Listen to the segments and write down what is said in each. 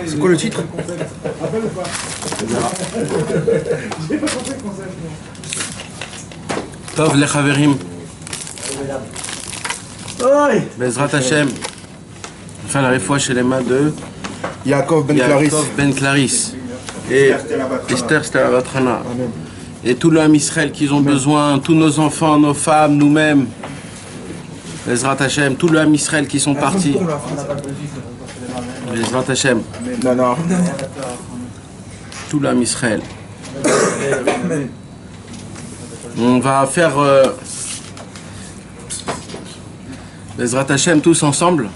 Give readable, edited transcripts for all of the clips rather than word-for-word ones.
C'est quoi le titre? Tov les Chaverim. Bezrat Hashem. Enfin, la réfoua chez les mains de Yaakov Ben Claris. Yaakov Ben Claris. Et Esther Stelabatrana. Et tout l'homme Israël qu'ils ont besoin, tous nos enfants, nos femmes, nous-mêmes. Bezrat Hashem, tout l'homme Israël qui sont partis. Bezrat Hashem. Non. Tout l'homme Israël. On va faire Bezrat Hashem tous ensemble.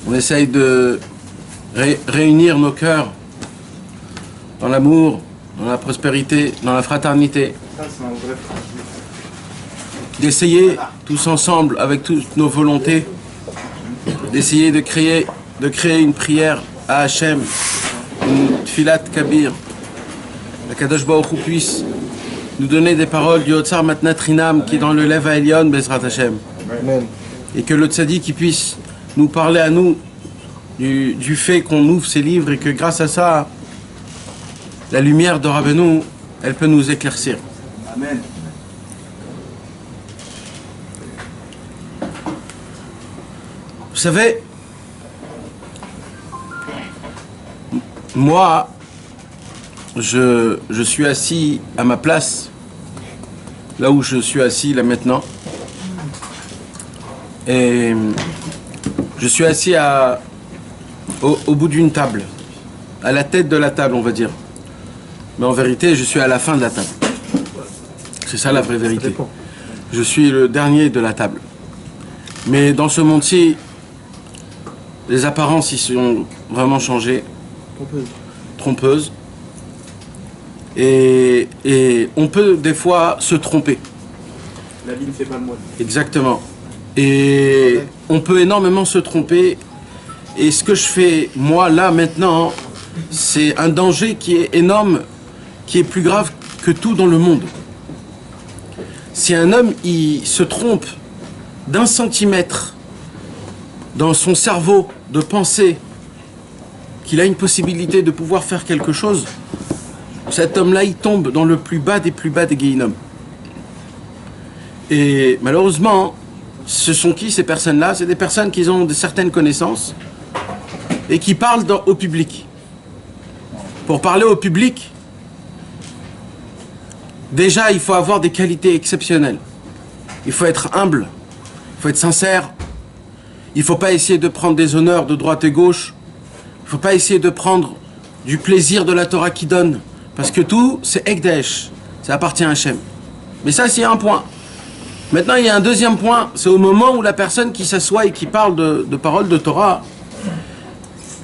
On essaye de réunir nos cœurs dans l'amour, dans la prospérité, dans la fraternité. D'essayer tous ensemble, avec toutes nos volontés, d'essayer de créer une prière à Hachem, une tfilat kabir. La Kadosh Baruch Hu puisse nous donner des paroles du Otsar Matnat Rinam qui est dans le Lev Haelyon Bezrat Hashem. Amen. Et que le Tzaddik qui puisse nous parler à nous du fait qu'on ouvre ces livres et que grâce à ça, la lumière de Rabbeinu, elle peut nous éclaircir. Amen. Vous savez, moi, je suis assis à ma place, là où je suis assis là maintenant, et je suis assis au bout d'une table, à la tête de la table, on va dire. Mais en vérité, je suis à la fin de la table. C'est ça la vraie vérité. Je suis le dernier de la table. Mais dans ce monde-ci, les apparences, ils sont vraiment changées. Trompeuses. Et on peut des fois se tromper. La vie ne fait pas le moine. Exactement. Et on peut énormément se tromper. Et ce que je fais, moi, là, maintenant, c'est un danger qui est énorme, qui est plus grave que tout dans le monde. Si un homme, il se trompe d'1 centimètre dans son cerveau de penser qu'il a une possibilité de pouvoir faire quelque chose, cet homme-là, il tombe dans le plus bas des Guéhinnom. Et malheureusement, ce sont qui ces personnes-là? C'est des personnes qui ont de certaines connaissances et qui parlent au public. Pour parler au public, déjà, il faut avoir des qualités exceptionnelles. Il faut être humble, il faut être sincère. Il ne faut pas essayer de prendre des honneurs de droite et gauche. Il ne faut pas essayer de prendre du plaisir de la Torah qui donne. Parce que tout, c'est Ekdesh. Ça appartient à Hachem. Mais ça, c'est un point. Maintenant, il y a un deuxième point. C'est au moment où la personne qui s'assoit et qui parle de paroles de Torah,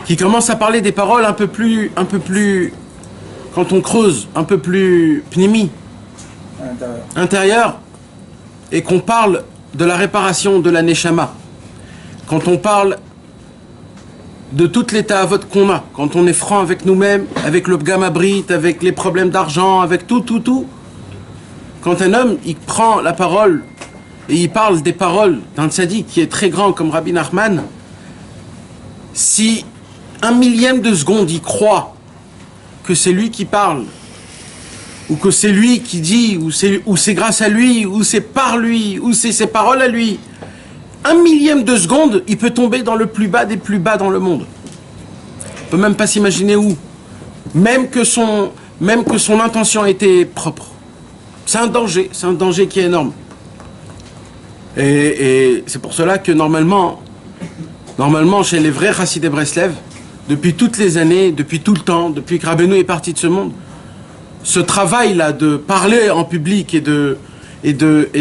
qui commence à parler des paroles un peu plus, quand on creuse, un peu plus pnimi, intérieur, et qu'on parle de la réparation de la Neshama. Quand on parle de toute l'état à vote qu'on a, quand on est franc avec nous-mêmes, avec le Pgam Abrit, avec les problèmes d'argent, avec tout. Quand un homme, il prend la parole et il parle des paroles d'un tzaddik qui est très grand comme Rabbi Nachman, si 1/1000 de seconde il croit que c'est lui qui parle, ou que c'est lui qui dit, ou c'est grâce à lui, ou c'est par lui, ou c'est ses paroles à lui, 1/1000 de seconde, il peut tomber dans le plus bas des plus bas dans le monde. On peut même pas s'imaginer où. Même que son intention était propre. C'est un danger qui est énorme. Et c'est pour cela que normalement, chez les vrais Chassidei Breslev, depuis toutes les années, depuis tout le temps, depuis que Rabbeinu est parti de ce monde, ce travail-là de parler en public et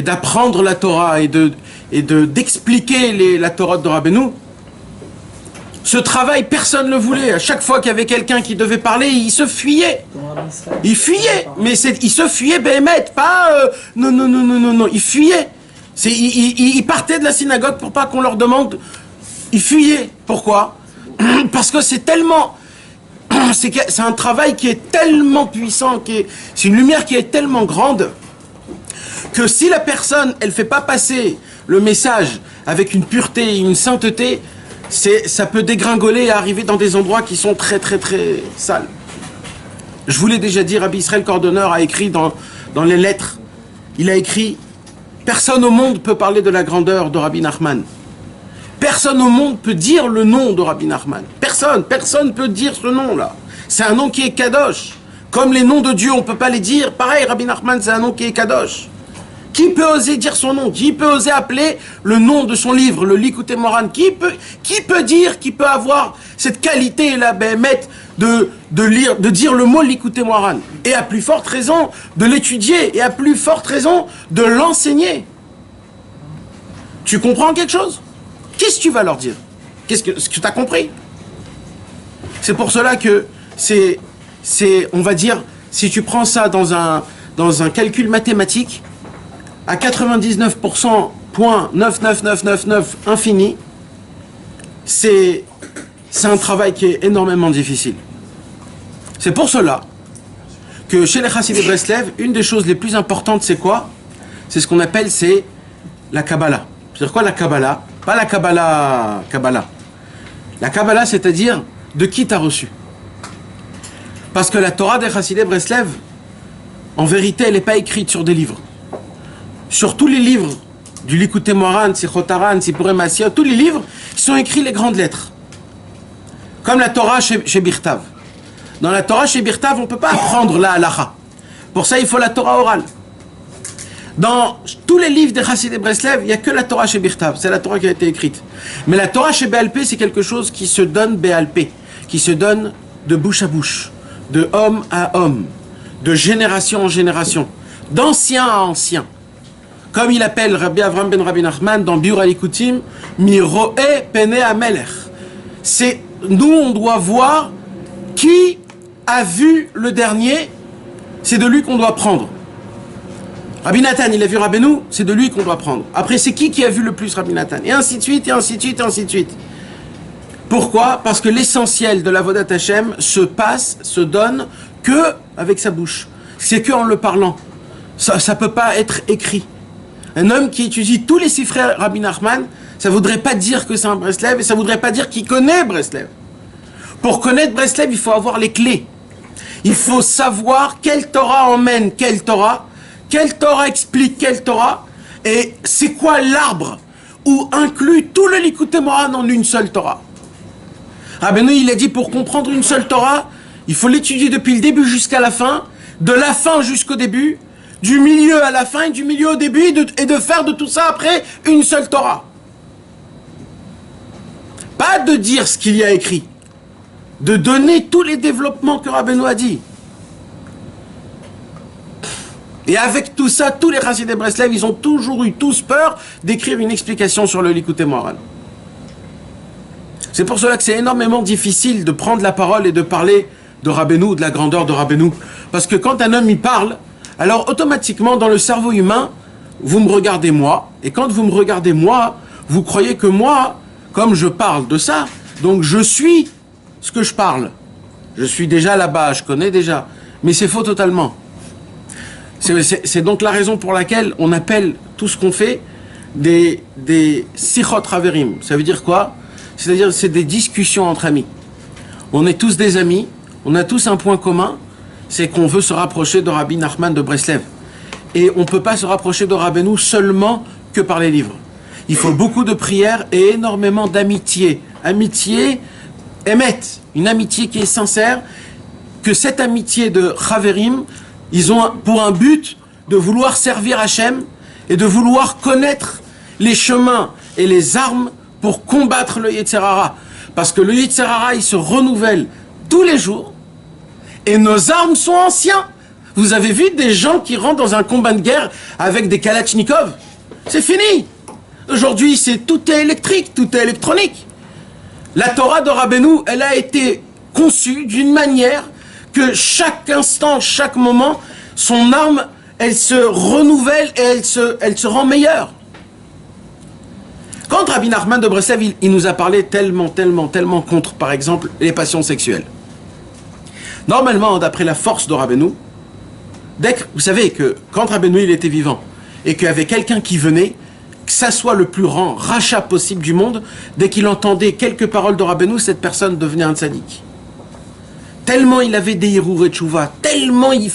d'apprendre la Torah et d'expliquer la Torah de Rabbeinu, ce travail, personne ne le voulait. À chaque fois qu'il y avait quelqu'un qui devait parler, il se fuyait. Il fuyait. Mais il se fuyait, Béhémet, pas... non. Il fuyait. Il partait de la synagogue pour pas qu'on leur demande... Il fuyait. Pourquoi? Parce que c'est tellement... C'est un travail qui est tellement puissant, c'est une lumière qui est tellement grande, que si la personne, elle fait pas passer le message avec une pureté et une sainteté, ça peut dégringoler et arriver dans des endroits qui sont très très très sales. Je vous l'ai déjà dit, Rabbi Israël Cordonneur a écrit dans les lettres, il a écrit « Personne au monde peut parler de la grandeur de Rabbi Nachman. Personne au monde peut dire le nom de Rabbi Nachman. Personne peut dire ce nom-là. C'est un nom qui est kadosh. Comme les noms de Dieu, on ne peut pas les dire. Pareil, Rabbi Nachman, c'est un nom qui est kadosh. Qui peut oser dire son nom? Qui peut oser appeler le nom de son livre, le Likutei Moharan? Qui peut avoir cette qualité, la béhémeth, de dire le mot Likutei Moharan? Et à plus forte raison de l'étudier, et à plus forte raison de l'enseigner. Tu comprends quelque chose? Qu'est-ce que tu vas leur dire? Ce que tu as compris? C'est pour cela que on va dire, si tu prends ça dans un calcul mathématique, à 99,99999 infini, c'est un travail qui est énormément difficile. C'est pour cela que chez les Chassidei Breslev, une des choses les plus importantes, c'est quoi? C'est ce qu'on appelle, c'est la Kabbalah. C'est-à-dire quoi la Kabbalah? Pas la Kabbalah. La Kabbalah, c'est-à-dire de qui t'as reçu. Parce que la Torah des Chassidei Breslev, en vérité, elle n'est pas écrite sur des livres. Sur tous les livres du Likutei Moharan, Sichot Haran, Sipurei Maasiyot, tous les livres, ils sont écrits les grandes lettres. Comme la Torah chez Birtav. Dans la Torah chez Birtav, on ne peut pas apprendre la halacha. Pour ça, il faut la Torah orale. Dans tous les livres des Chassidei Breslev, il n'y a que la Torah chez Birtav. C'est la Torah qui a été écrite. Mais la Torah chez Béal Pé, c'est quelque chose qui se donne Béal Pé, qui se donne de bouche à bouche, de homme à homme, de génération en génération, d'ancien à ancien. Comme il appelle Rabbi Avram ben Rabbi Nachman dans Biur Alikutim, Mi ro'eh penei hamelech. C'est nous, on doit voir qui a vu le dernier, c'est de lui qu'on doit prendre. Rabbi Nathan, il a vu Rabbeinu, c'est de lui qu'on doit prendre. Après, c'est qui a vu le plus Rabbi Nathan? Et ainsi de suite, et ainsi de suite, et ainsi de suite. Pourquoi? Parce que l'essentiel de l'Avodat Hashem se passe, se donne que avec sa bouche. C'est que en le parlant. Ça ne peut pas être écrit. Un homme qui étudie tous les six frères Rabbi Nachman, ça ne voudrait pas dire que c'est un Breslev, et ça ne voudrait pas dire qu'il connaît Breslev. Pour connaître Breslev, il faut avoir les clés. Il faut savoir quelle Torah emmène quelle Torah explique quelle Torah, et c'est quoi l'arbre où inclut tout le Likutei Moharan en une seule Torah. Rabbeinu, il a dit, pour comprendre une seule Torah, il faut l'étudier depuis le début jusqu'à la fin, de la fin jusqu'au début, du milieu à la fin et du milieu au début, et de faire de tout ça après une seule Torah. Pas de dire ce qu'il y a écrit, de donner tous les développements que Rabbeinu a dit. Et avec tout ça, tous les Chassidei Breslev, ils ont toujours eu tous peur d'écrire une explication sur le Likutei Moharan. C'est pour cela que c'est énormément difficile de prendre la parole et de parler de Rabbeinu, de la grandeur de Rabbeinu. Parce que quand un homme y parle, alors automatiquement dans le cerveau humain, vous me regardez moi, et quand vous me regardez moi, vous croyez que moi, comme je parle de ça, donc je suis ce que je parle. Je suis déjà là-bas, je connais déjà. Mais c'est faux totalement. C'est donc la raison pour laquelle on appelle tout ce qu'on fait des sichot haverim. Ça veut dire quoi? C'est-à-dire c'est des discussions entre amis. On est tous des amis, on a tous un point commun, c'est qu'on veut se rapprocher de Rabbi Nachman de Breslev. Et on ne peut pas se rapprocher de Rabbeinu seulement que par les livres. Il faut beaucoup de prières et énormément d'amitié. Amitié, émet, une amitié qui est sincère, que cette amitié de Chaverim, ils ont pour un but de vouloir servir Hachem et de vouloir connaître les chemins et les armes pour combattre le Yetzer Hara. Parce que le Yetzer Hara, il se renouvelle tous les jours et nos armes sont anciennes. Vous avez vu des gens qui rentrent dans un combat de guerre avec des Kalachnikov? C'est fini. Aujourd'hui, tout est électrique, tout est électronique. La Torah de Rabbeinu, elle a été conçue d'une manière que chaque instant, chaque moment, son arme, elle se renouvelle et elle se rend meilleure. Quand Rabbi Nachman de Breslev, il nous a parlé tellement contre, par exemple, les passions sexuelles. Normalement, d'après la force de Rabbeinu, vous savez que quand Rabbeinu il était vivant et qu'il y avait quelqu'un qui venait, que ça soit le plus grand rachat possible du monde, dès qu'il entendait quelques paroles de Rabbeinu, cette personne devenait un tzaddik. Tellement il avait des hirouré tchouva, tellement il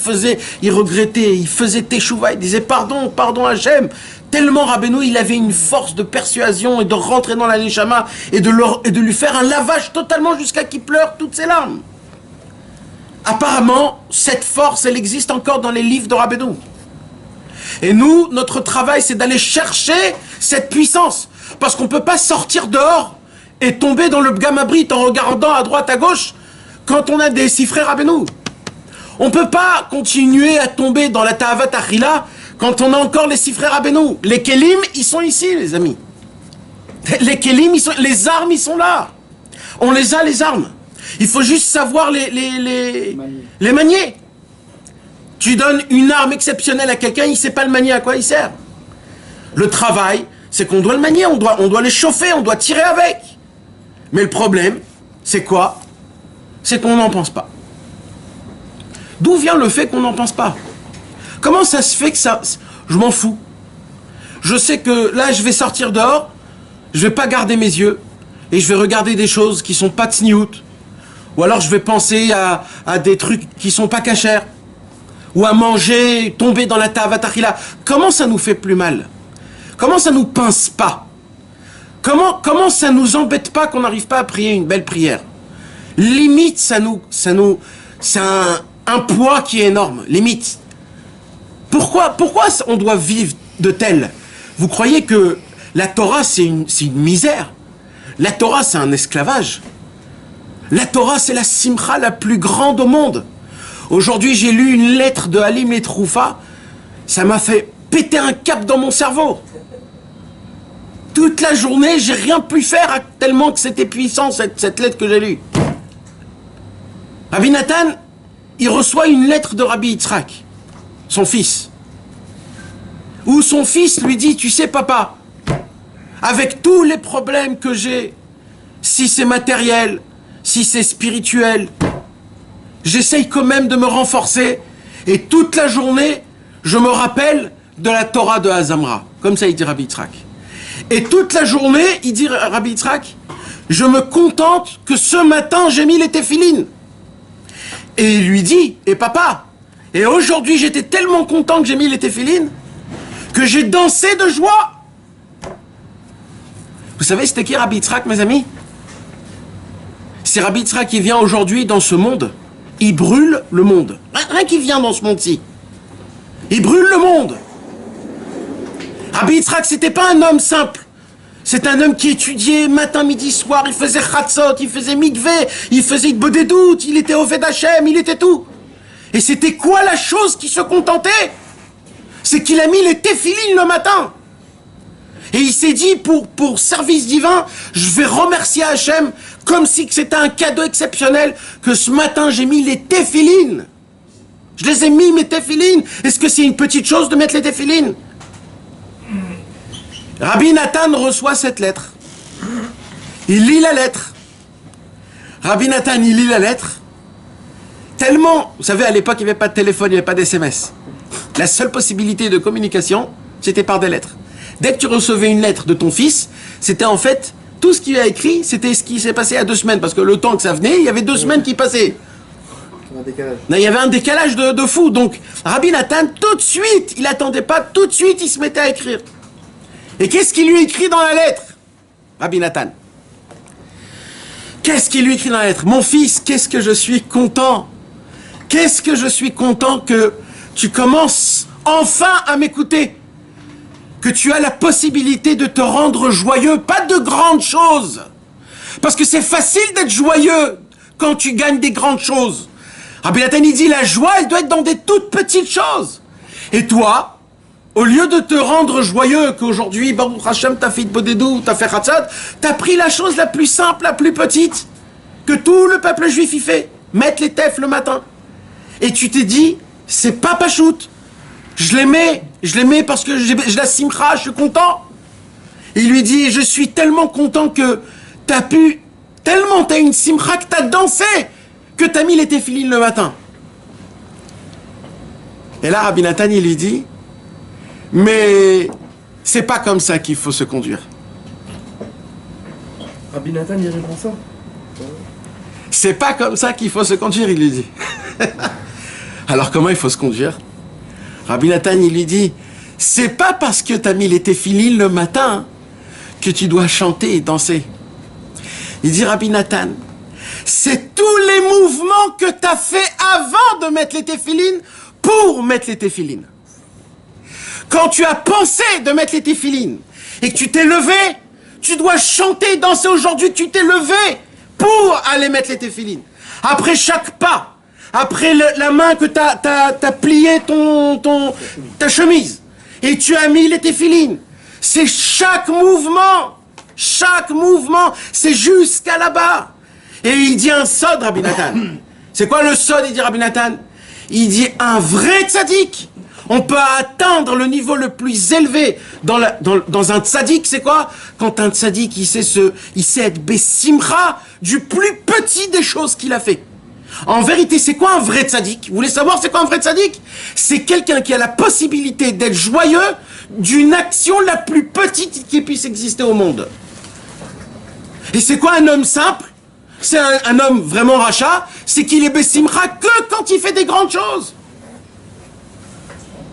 regrettait, il faisait teshuva, il disait pardon Hachem. Tellement Rabbeinu, il avait une force de persuasion et de rentrer dans la neshama et de lui faire un lavage totalement jusqu'à qu'il pleure toutes ses larmes. Apparemment, cette force, elle existe encore dans les livres de Rabbeinu. Et nous, notre travail, c'est d'aller chercher cette puissance. Parce qu'on ne peut pas sortir dehors et tomber dans le Gamabrit en regardant à droite, à gauche, quand on a des sifrés Rabbeinu. On ne peut pas continuer à tomber dans la Ta'avat Achila quand on a encore les sifrés Rabbeinu. Les Kélim, ils sont ici, les amis. Les Kélim, les armes, ils sont là. On les a, les armes. Il faut juste savoir les manier. Tu donnes une arme exceptionnelle à quelqu'un, il ne sait pas le manier, à quoi il sert. Le travail, c'est qu'on doit le manier, on doit les chauffer, on doit tirer avec. Mais le problème, c'est quoi? C'est qu'on n'en pense pas. D'où vient le fait qu'on n'en pense pas? Comment ça se fait que ça... Je m'en fous. Je sais que là, je vais sortir dehors, je vais pas garder mes yeux, et je vais regarder des choses qui sont pas tsniout, ou alors je vais penser à des trucs qui sont pas cachers, ou à manger, tomber dans la ta'avat achila. Comment ça nous fait plus mal? Comment ça nous pince pas? Comment ça nous embête pas qu'on n'arrive pas à prier une belle prière? Limite, c'est un poids qui est énorme. Limite. Pourquoi on doit vivre de tel? Vous croyez que la Torah, c'est une misère? La Torah, c'est un esclavage. La Torah, c'est la simcha la plus grande au monde. Aujourd'hui, j'ai lu une lettre de Halim Letroufa. Ça m'a fait péter un cap dans mon cerveau. Toute la journée, j'ai rien pu faire tellement que c'était puissant, cette lettre que j'ai lue. Rabbi Nathan, il reçoit une lettre de Rabbi Yitzhak, son fils. Où son fils lui dit, tu sais papa, avec tous les problèmes que j'ai, si c'est matériel, si c'est spirituel, j'essaye quand même de me renforcer, et toute la journée, je me rappelle de la Torah de Hazamra. Comme ça, il dit Rabbi Yitzhak. Et toute la journée, il dit Rabbi Yitzhak, je me contente que ce matin, j'ai mis les téphilines. Et il lui dit, et papa, et aujourd'hui, j'étais tellement content que j'ai mis les téphilines, que j'ai dansé de joie. Vous savez, c'était qui Rabbi Yitzhak, mes amis? C'est Rabbi Yitzhak qui vient aujourd'hui dans ce monde. Il brûle le monde. Rien qui vient dans ce monde-ci. Il brûle le monde. Rabbi Yitzhak, c'était pas un homme simple. C'est un homme qui étudiait matin, midi, soir. Il faisait chatzot, il faisait mikvé, il faisait bodédout, il était au Oved Hashem, il était tout. Et c'était quoi la chose qui se contentait? C'est qu'il a mis les téphilines le matin. Et il s'est dit, pour service divin, je vais remercier Hachem comme si c'était un cadeau exceptionnel que ce matin j'ai mis les téphilines. Je les ai mis, mes téphilines. Est-ce que c'est une petite chose de mettre les téphilines? Rabbi Nathan reçoit cette lettre. Il lit la lettre. Rabbi Nathan, il lit la lettre. Tellement, vous savez, à l'époque, il n'y avait pas de téléphone, il n'y avait pas d'SMS. La seule possibilité de communication, c'était par des lettres. Dès que tu recevais une lettre de ton fils, c'était en fait, tout ce qu'il a écrit, c'était ce qui s'est passé il y a 2 semaines. Parce que le temps que ça venait, il y avait 2 semaines qui passaient. Il y avait un décalage de fou. Donc, Rabbi Nathan, tout de suite, il n'attendait pas, tout de suite, il se mettait à écrire. Et qu'est-ce qu'il lui écrit dans la lettre? Rabbi Nathan. Qu'est-ce qu'il lui écrit dans la lettre? Mon fils, qu'est-ce que je suis content. Qu'est-ce que je suis content que tu commences enfin à m'écouter. Que tu as la possibilité de te rendre joyeux, pas de grandes choses. Parce que c'est facile d'être joyeux quand tu gagnes des grandes choses. Rabbi Nathan, il dit, la joie, elle doit être dans des toutes petites choses. Et toi, au lieu de te rendre joyeux, qu'aujourd'hui, Baruch Hashem, t'as fait Bodedou, t'as fait Chatzad, t'as pris la chose la plus simple, la plus petite, que tout le peuple juif y fait. Mettre les tefs le matin. Et tu t'es dit, c'est pas pachout. Je l'aimais parce que j'ai la simcha, je suis content. Il lui dit, je suis tellement content que t'as une simcha que t'as dansé, que t'as mis les téphilines le matin. Et là, Rabbi Nathan, il lui dit, mais c'est pas comme ça qu'il faut se conduire. Rabbi Nathan, il répond ça. C'est pas comme ça qu'il faut se conduire, il lui dit. Alors comment il faut se conduire? Rabbi Nathan, il lui dit, c'est pas parce que t'as mis les téphilines le matin que tu dois chanter et danser. Il dit, Rabbi Nathan, c'est tous les mouvements que t'as fait avant de mettre les téphilines pour mettre les téphilines. Quand tu as pensé de mettre les téphilines et que tu t'es levé, tu dois chanter et danser aujourd'hui, tu t'es levé pour aller mettre les téphilines. Après chaque pas, après la main que t'as plié ta chemise et tu as mis les téphilines, c'est chaque mouvement, c'est jusqu'à là-bas. Et il dit un sod, Rabbi Nathan. C'est quoi le sod, il dit Rabbi Nathan? Il dit un vrai tzaddik. On peut atteindre le niveau le plus élevé dans un tzaddik, c'est quoi? Quand un tzaddik, il sait être bessimra du plus petit des choses qu'il a fait. En vérité, c'est quoi un vrai tzaddik? Vous voulez savoir c'est quoi un vrai tzaddik? C'est quelqu'un qui a la possibilité d'être joyeux d'une action la plus petite qui puisse exister au monde. Et c'est quoi un homme simple? C'est un homme vraiment rachat, c'est qu'il est bessimra que quand il fait des grandes choses.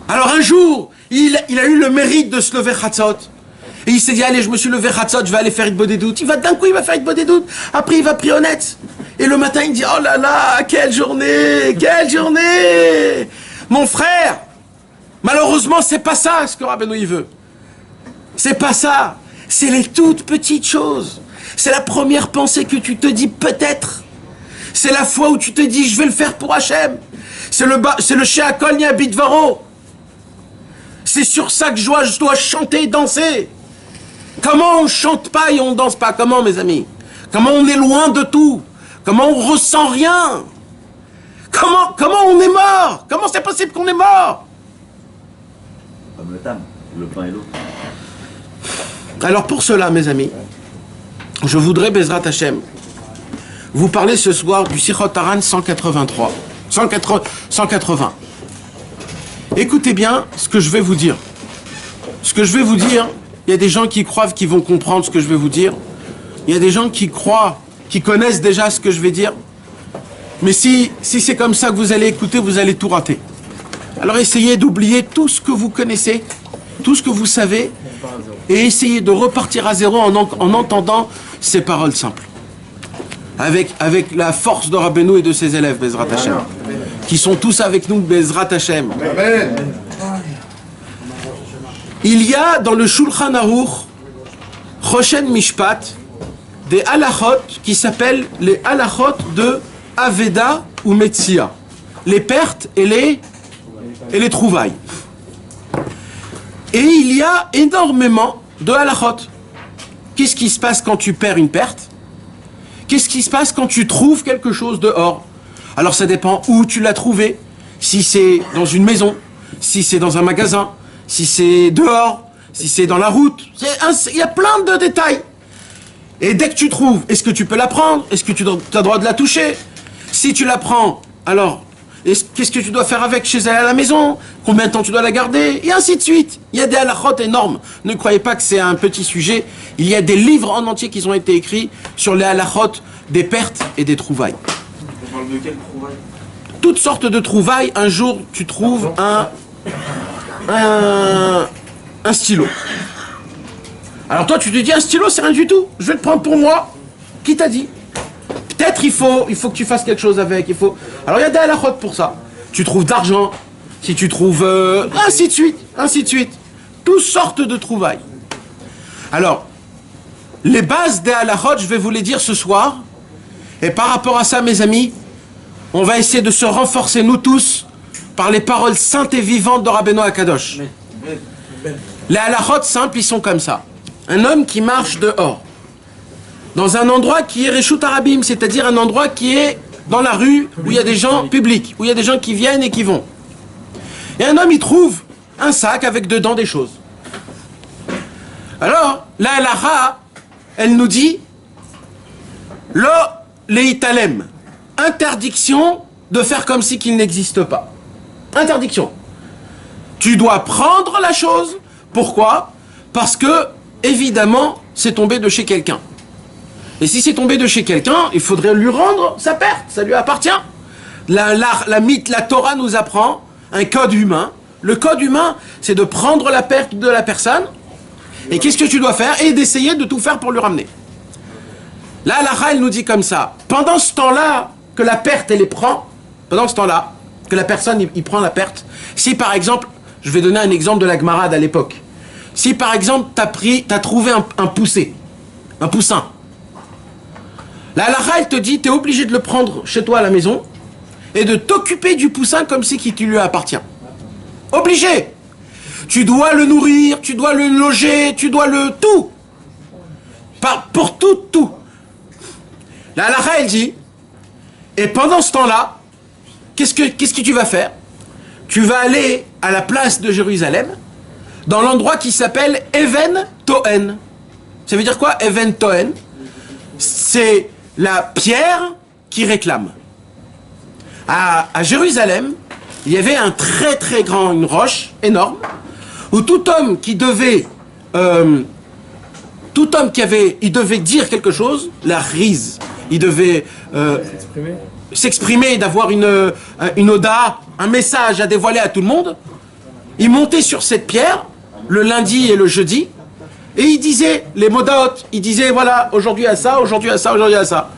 Alors un jour, il a eu le mérite de se lever Chatzot. Et il s'est dit, allez, je me suis levé Chatzot, je vais aller faire une bodédoute. D'un coup, il va faire une bodédoute. Après, il va prier honnête. Et le matin, il dit, oh là là, quelle journée! Mon frère, malheureusement, c'est pas ça ce que Rabbeinu il veut. C'est pas ça. C'est les toutes petites choses. C'est la première pensée que tu te dis peut-être. C'est la fois où tu te dis, je vais le faire pour Hachem. C'est le Sheakol Nia Bidvaro. C'est sur ça que je dois chanter et danser. Comment on chante pas et on danse pas? Comment, mes amis? Comment on est loin de tout? Comment on ressent rien? Comment on est mort? Comment c'est possible qu'on est mort? Comme le tam, le pain et l'eau. Alors pour cela, mes amis, je voudrais, Bezrat Hashem, vous parler ce soir du Sichot Haran 180. Écoutez bien ce que je vais vous dire. Ce que je vais vous dire, il y a des gens qui croient qu'ils vont comprendre ce que je vais vous dire. Il y a des gens qui croient, qui connaissent déjà ce que je vais dire. Mais si c'est comme ça que vous allez écouter, vous allez tout rater. Alors essayez d'oublier tout ce que vous connaissez, tout ce que vous savez, et essayez de repartir à zéro en entendant ces paroles simples. Avec la force de Rabbeinu et de ses élèves, Bezrat Hashem, qui sont tous avec nous, Bezrat Hashem. Amen. Il y a dans le Shulchan Aruch, Choshen Mishpat, des halachot qui s'appellent les halachot de Aveda ou Metsia, les pertes et les trouvailles. Et il y a énormément de halachot. Qu'est-ce qui se passe quand tu perds une perte? Qu'est-ce qui se passe quand tu trouves quelque chose dehors? Alors ça dépend où tu l'as trouvé. Si c'est dans une maison, si c'est dans un magasin, si c'est dehors, si c'est dans la route. Il y a plein de détails. Et dès que tu trouves, est-ce que tu peux la prendre? Est-ce que tu as le droit de la toucher? Si tu la prends, alors, qu'est-ce que tu dois faire avec chez elle à la maison? Combien de temps tu dois la garder? Et ainsi de suite. Il y a des halachot énormes. Ne croyez pas que c'est un petit sujet. Il y a des livres en entier qui ont été écrits sur les halachot des pertes et des trouvailles. On parle de quelle trouvaille? Toutes sortes de trouvailles. Un jour, tu trouves un stylo. Alors toi, tu te dis, un stylo, c'est rien du tout. Je vais le prendre pour moi. Qui t'a dit? Peut-être il faut que tu fasses quelque chose avec. Alors il y a des halachot pour ça. Tu trouves d'argent. Si tu trouves... ainsi de suite. Toutes sortes de trouvailles. Alors, les bases des halachot, je vais vous les dire ce soir. Et par rapport à ça, mes amis, on va essayer de se renforcer, nous tous, par les paroles saintes et vivantes de Rabbeinu Akadosh. Les halachot simples, ils sont comme ça. Un homme qui marche dehors, dans un endroit qui est Reshut Arabim, c'est-à-dire un endroit qui est dans la rue, où il y a des gens publics, où il y a des gens qui viennent et qui vont. Et un homme, il trouve un sac avec dedans des choses. Alors, la halacha, elle nous dit, lo leitalem, interdiction de faire comme si qu'il n'existe pas. Interdiction. Tu dois prendre la chose. Pourquoi? Parce que, évidemment, c'est tombé de chez quelqu'un. Et si c'est tombé de chez quelqu'un, il faudrait lui rendre sa perte, ça lui appartient. La Torah nous apprend un code humain. Le code humain, c'est de prendre la perte de la personne, et qu'est-ce que tu dois faire? Et d'essayer de tout faire pour lui ramener. Là, la elle nous dit comme ça, pendant ce temps-là, que la perte, elle les prend, pendant ce temps-là, que la personne, il prend la perte, si par exemple, je vais donner un exemple de la Gemara à l'époque, si par exemple, t'as trouvé un poussé, un poussin, la halakha, elle te dit, tu es obligé de le prendre chez toi à la maison et de t'occuper du poussin comme si qui lui appartient. Obligé. Tu dois le nourrir, tu dois le loger, tu dois le tout. Pour tout. La halakha, elle dit, et pendant ce temps-là, qu'est-ce que tu vas faire? Tu vas aller à la place de Jérusalem, dans l'endroit qui s'appelle Even Toen. Ça veut dire quoi, Even Toen? C'est la pierre qui réclame. À Jérusalem, il y avait une roche énorme, où tout homme qui devait il devait dire quelque chose, la rise, il devait s'exprimer, d'avoir une oda, un message à dévoiler à tout le monde, il montait sur cette pierre, le lundi et le jeudi, et il disait, les modaot, il disait, voilà, aujourd'hui à ça, aujourd'hui à ça, aujourd'hui à ça.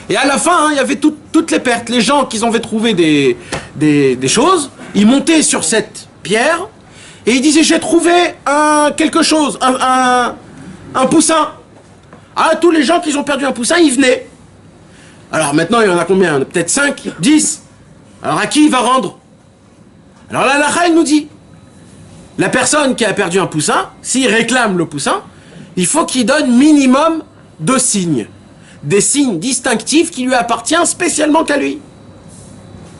Et à la fin, il y avait toutes les pertes. Les gens qui avaient trouvé des choses, ils montaient sur cette pierre, et ils disaient, j'ai trouvé quelque chose, un poussin. Ah, tous les gens qui ont perdu un poussin, ils venaient. Alors maintenant, il y en a combien? Peut-être 5, 10. Alors à qui il va rendre? Alors là, la halakha, nous dit, la personne qui a perdu un poussin, s'il réclame le poussin, il faut qu'il donne minimum 2 signes. Des signes distinctifs qui lui appartiennent spécialement qu'à lui.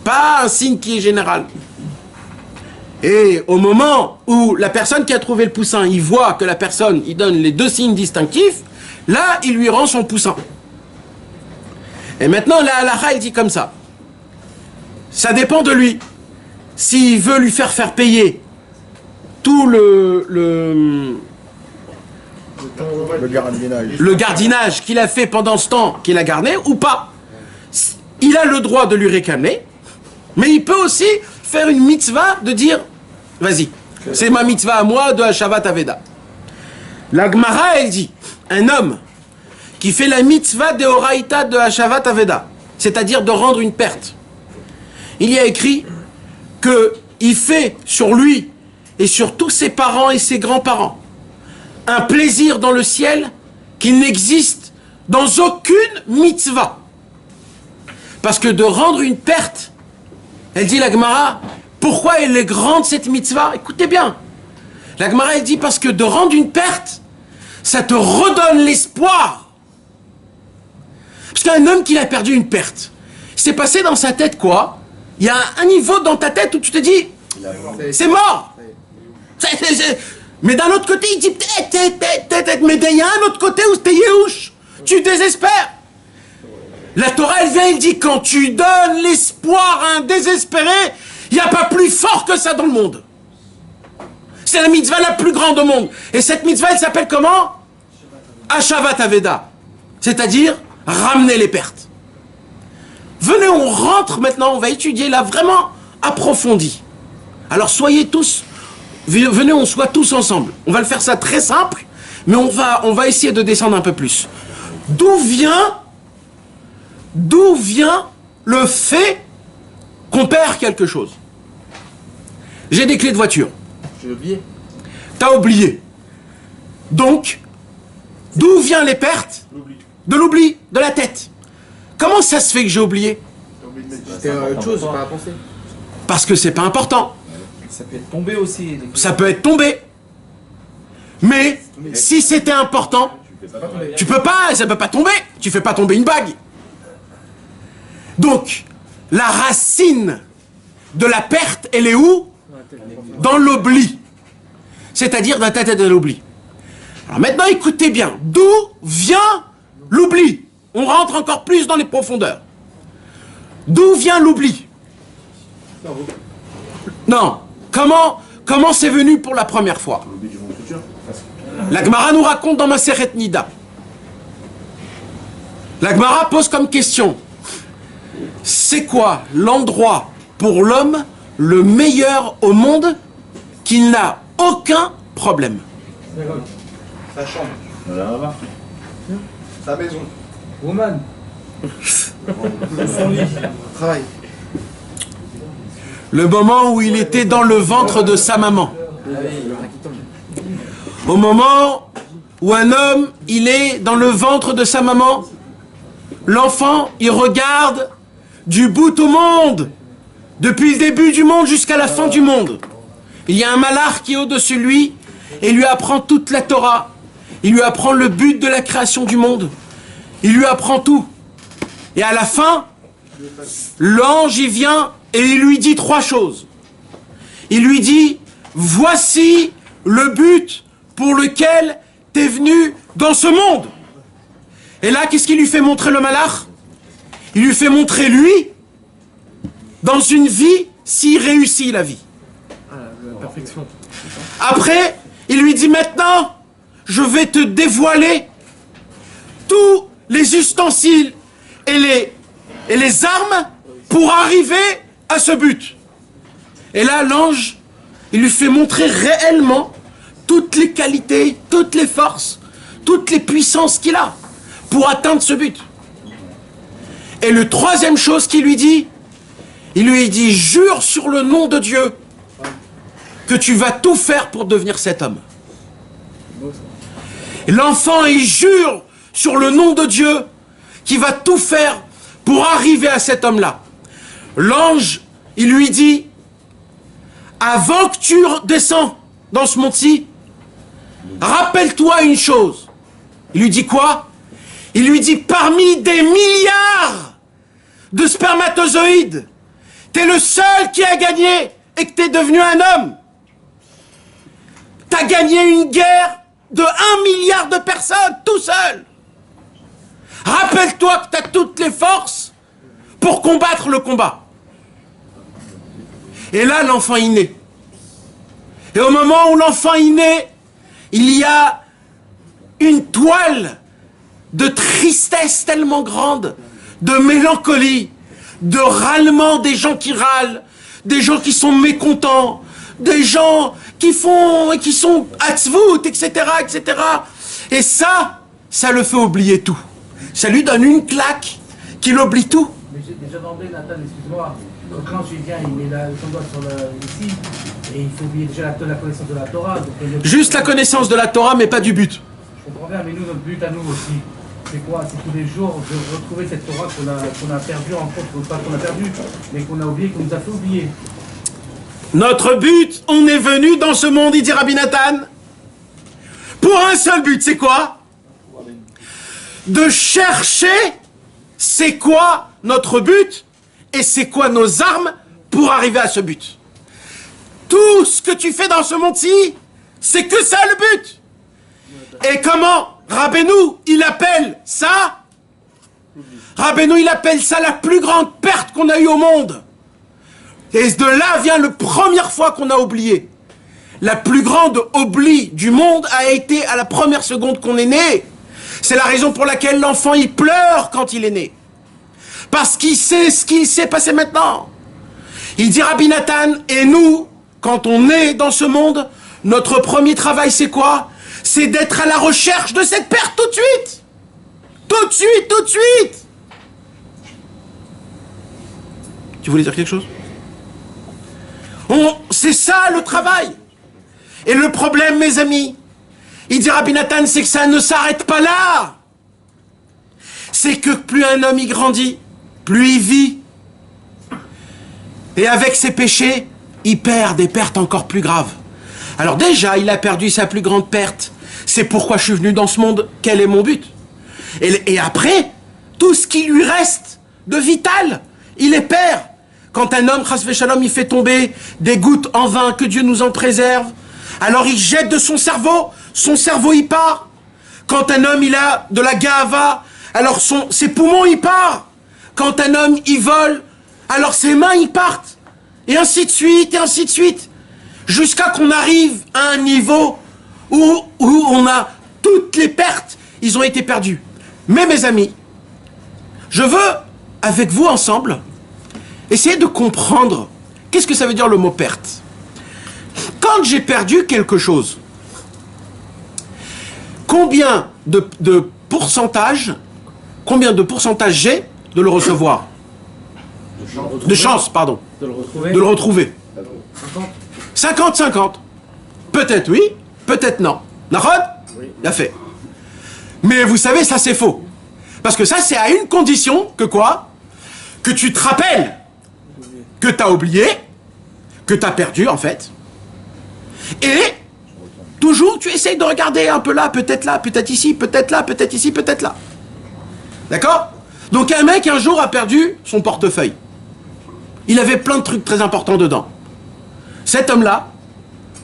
Pas un signe qui est général. Et au moment où la personne qui a trouvé le poussin, il voit que la personne, il donne les 2 signes distinctifs, là, il lui rend son poussin. Et maintenant, la halakha, il dit comme ça. Ça dépend de lui. S'il veut lui faire payer tout le gardinage qu'il a fait pendant ce temps qu'il a gardé ou pas. Il a le droit de lui réclamer, mais il peut aussi faire une mitzvah de dire, vas-y, c'est ma mitzvah à moi de Hashavat Aveda. La Gemara, elle dit, un homme qui fait la mitzvah de Horaïta de Hashavat Aveda, c'est-à-dire de rendre une perte, il y a écrit qu'il fait sur lui et sur tous ses parents et ses grands-parents un plaisir dans le ciel qui n'existe dans aucune mitzvah. Parce que de rendre une perte, elle dit la Gemara, pourquoi elle est grande cette mitzvah? Écoutez bien. La Gemara, elle dit parce que de rendre une perte, ça te redonne l'espoir. Parce qu'un homme qui a perdu une perte, c'est passé dans sa tête quoi? Il y a un niveau dans ta tête où tu te dis, c'est mort. Mais d'un autre côté, il dit, mais il y a un autre côté où t'es yéhouch. Tu désespères. La Torah, elle vient, elle dit, quand tu donnes l'espoir à un désespéré, il n'y a pas plus fort que ça dans le monde. C'est la mitzvah la plus grande au monde. Et cette mitzvah, elle s'appelle comment? Hashavat Aveda. C'est-à-dire, ramener les pertes. Venez, on rentre maintenant, on va étudier là vraiment approfondi. Alors soyez tous, venez, on soit tous ensemble. On va le faire ça très simple, mais on va essayer de descendre un peu plus. D'où vient le fait qu'on perd quelque chose? J'ai des clés de voiture. J'ai oublié. T'as oublié. Donc, d'où viennent les pertes? De l'oubli, de la tête. Comment ça se fait que j'ai oublié? C'était autre chose, pas à penser. Parce que c'est pas important. Ça peut être tombé aussi. Ça peut être tombé. Mais si c'était important, tu peux pas, ça peut pas tomber. Tu fais pas tomber une bague. Donc, la racine de la perte, elle est où? Dans l'oubli. C'est-à-dire dans ta tête de l'oubli. Alors maintenant, écoutez bien. D'où vient l'oubli? On rentre encore plus dans les profondeurs. D'où vient l'oubli? Non. Comment c'est venu pour la première fois? La Gemara nous raconte dans Masechet Nida. La Gemara pose comme question, c'est quoi l'endroit pour l'homme le meilleur au monde qu'il n'a aucun problème? Sa chambre. Là-bas. Sa maison. Woman. Son lit. Travail. Le moment où il était dans le ventre de sa maman. Au moment où un homme, il est dans le ventre de sa maman, l'enfant, il regarde du bout au monde, depuis le début du monde jusqu'à la fin du monde. Il y a un malach qui est au-dessus de lui et lui apprend toute la Torah. Il lui apprend le but de la création du monde. Il lui apprend tout. Et à la fin, l'ange, il vient et il lui dit 3 choses. Il lui dit, voici le but pour lequel tu es venu dans ce monde. Et là, qu'est-ce qu'il lui fait montrer le malach? Il lui fait montrer lui, dans une vie, s'il réussit la vie. La perfection. Après, il lui dit maintenant, je vais te dévoiler tous les ustensiles et les armes pour arriver à ce but. Et là, l'ange, il lui fait montrer réellement toutes les qualités, toutes les forces, toutes les puissances qu'il a pour atteindre ce but. Et le 3e chose qu'il lui dit, il lui dit, jure sur le nom de Dieu que tu vas tout faire pour devenir cet homme. Et l'enfant, il jure sur le nom de Dieu qu'il va tout faire pour arriver à cet homme-là. L'ange, il lui dit, avant que tu descends dans ce monde-ci, rappelle-toi une chose. Il lui dit quoi? Il lui dit, parmi des milliards de spermatozoïdes, t'es le seul qui a gagné et que t'es devenu un homme. T'as gagné une guerre de 1 milliard de personnes, tout seul. Rappelle-toi que t'as toutes les forces pour combattre le combat. Et là, l'enfant est né. Et au moment où l'enfant est né, il y a une toile de tristesse tellement grande, de mélancolie, de râlement des gens qui râlent, des gens qui sont mécontents, des gens qui sont atzvout, etc., etc. Et ça le fait oublier tout. Ça lui donne une claque qu'il oublie tout. Mais j'ai déjà demandé, Nathan, excuse-moi, quand tu viens, il met son doigt sur ici, et il faut oublier déjà la connaissance de la Torah. Donc, juste la connaissance de la Torah, mais pas du but. Je comprends bien, mais nous, notre but à nous aussi, c'est quoi? C'est tous les jours de retrouver cette Torah qu'on a perdue, en fait, pas qu'on a perdue, mais qu'on a oublié, qu'on nous a fait oublier. Notre but, on est venu dans ce monde, il dit Rabbi Nathan, pour un seul but, c'est quoi? De chercher c'est quoi notre but et c'est quoi nos armes pour arriver à ce but. Tout ce que tu fais dans ce monde-ci, c'est que ça le but. Et comment Rabbeinu, il appelle ça? Rabbeinu, il appelle ça la plus grande perte qu'on a eue au monde. Et de là vient la première fois qu'on a oublié. La plus grande oubli du monde a été à la première seconde qu'on est né. C'est la raison pour laquelle l'enfant, il pleure quand il est né. Parce qu'il sait ce qui s'est passé maintenant. Il dit Rabbi Nathan, et nous, quand on est dans ce monde, notre premier travail, c'est quoi? C'est d'être à la recherche de cette perte tout de suite. Tout de suite, tout de suite. Tu voulais dire quelque chose? C'est ça le travail. Et le problème, mes amis, il dit Rabbi Nathan, c'est que ça ne s'arrête pas là. C'est que plus un homme y grandit, plus il vit. Et avec ses péchés, il perd des pertes encore plus graves. Alors déjà, il a perdu sa plus grande perte. C'est pourquoi je suis venu dans ce monde. Quel est mon but? Et après, tout ce qui lui reste de vital, il les perd. Quand un homme, chas v'shalom, il fait tomber des gouttes en vin, que Dieu nous en préserve, alors il jette de son cerveau il part. Quand un homme, il a de la gava, alors ses poumons, ils partent. Quand un homme, il vole, alors ses mains, ils partent. Et ainsi de suite, jusqu'à qu'on arrive à un niveau où on a toutes les pertes, ils ont été perdus. Mais mes amis, je veux, avec vous ensemble, essayer de comprendre qu'est-ce que ça veut dire le mot perte. Quand j'ai perdu quelque chose, combien de pourcentage j'ai de le recevoir? De chance, pardon. De le retrouver. De le retrouver. 50-50. Peut-être oui, peut-être non. Nahod? Oui. Il a fait. Mais vous savez, ça c'est faux. Parce que ça, c'est à une condition que quoi? Que tu te rappelles que tu as oublié, que tu as perdu en fait. Et toujours, tu essayes de regarder un peu là, peut-être ici, peut-être là, peut-être ici, peut-être là. D'accord? Donc un mec un jour a perdu son portefeuille. Il avait plein de trucs très importants dedans. Cet homme-là,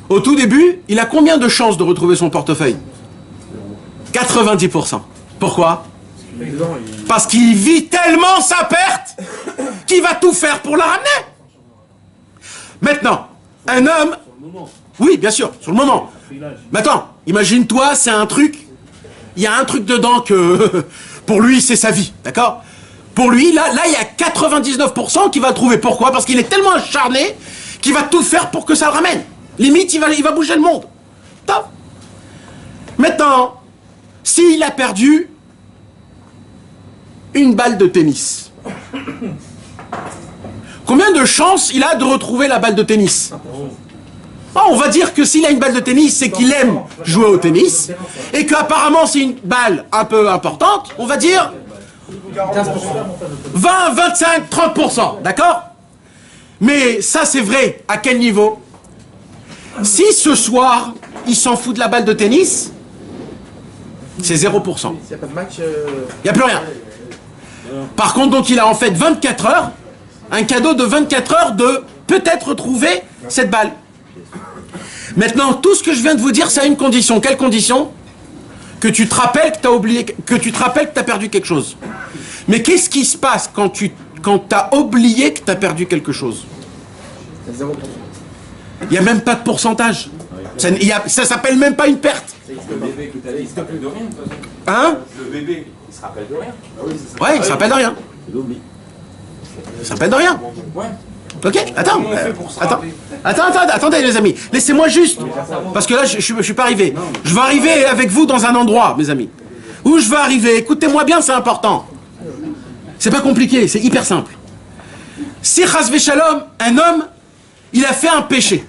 au tout début, il a combien de chances de retrouver son portefeuille? 90%. Pourquoi? Parce qu'il vit tellement sa perte qu'il va tout faire pour la ramener. Maintenant, un homme... Oui, bien sûr, sur le moment. Maintenant, imagine-toi, c'est un truc... Il y a un truc dedans que... Pour lui, c'est sa vie, d'accord? Pour lui, là, il y a 99% qui va le trouver. Pourquoi? Parce qu'il est tellement acharné qu'il va tout faire pour que ça le ramène. Limite, il va bouger le monde. Top. Maintenant, s'il a perdu une balle de tennis, combien de chances il a de retrouver la balle de tennis? On va dire que s'il a une balle de tennis, c'est qu'il aime jouer au tennis, et qu'apparemment c'est une balle un peu importante, on va dire 20, 25, 30%, d'accord? Mais ça c'est vrai, à quel niveau? Si ce soir, il s'en fout de la balle de tennis, c'est 0%. S'il n'y a pas de match... Il n'y a plus rien. Par contre, donc il a en fait 24 heures, un cadeau de 24 heures de peut-être retrouver cette balle. Maintenant, tout ce que je viens de vous dire, c'est à une condition. Quelle condition? Que tu te rappelles que tu as oublié, que tu te rappelles que tu as perdu quelque chose. Mais qu'est-ce qui se passe quand tu as oublié que tu as perdu quelque chose? 0%. Il n'y a même pas de pourcentage. Ça s'appelle même pas une perte. Le bébé que t'as dit, il se rappelle de rien de toute façon. Hein? Le bébé, il se rappelle de rien. Ouais, il se rappelle de rien. Il oublie. Il se rappelle de rien. Ouais. Ok, attends. Comment on fait pour se Attends. rappeler? Attendez les amis. Laissez-moi juste. Parce que là, je suis pas arrivé. Je vais arriver avec vous dans un endroit, mes amis. Où je vais arriver. Écoutez-moi bien, c'est important. C'est pas compliqué, c'est hyper simple. Si Chas Shalom, un homme, il a fait un péché.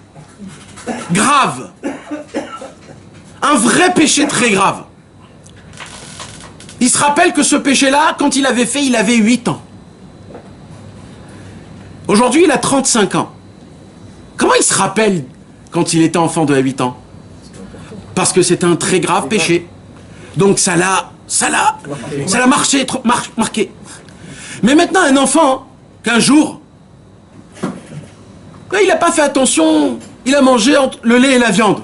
Grave. Un vrai péché très grave. Il se rappelle que ce péché-là, quand il avait fait, il avait 8 ans. Aujourd'hui, il a 35 ans. Comment il se rappelle quand il était enfant de 8 ans? Parce que c'est un très grave péché. Donc ça l'a marqué. Mais maintenant, un enfant, qu'un jour, là, il n'a pas fait attention, il a mangé entre le lait et la viande.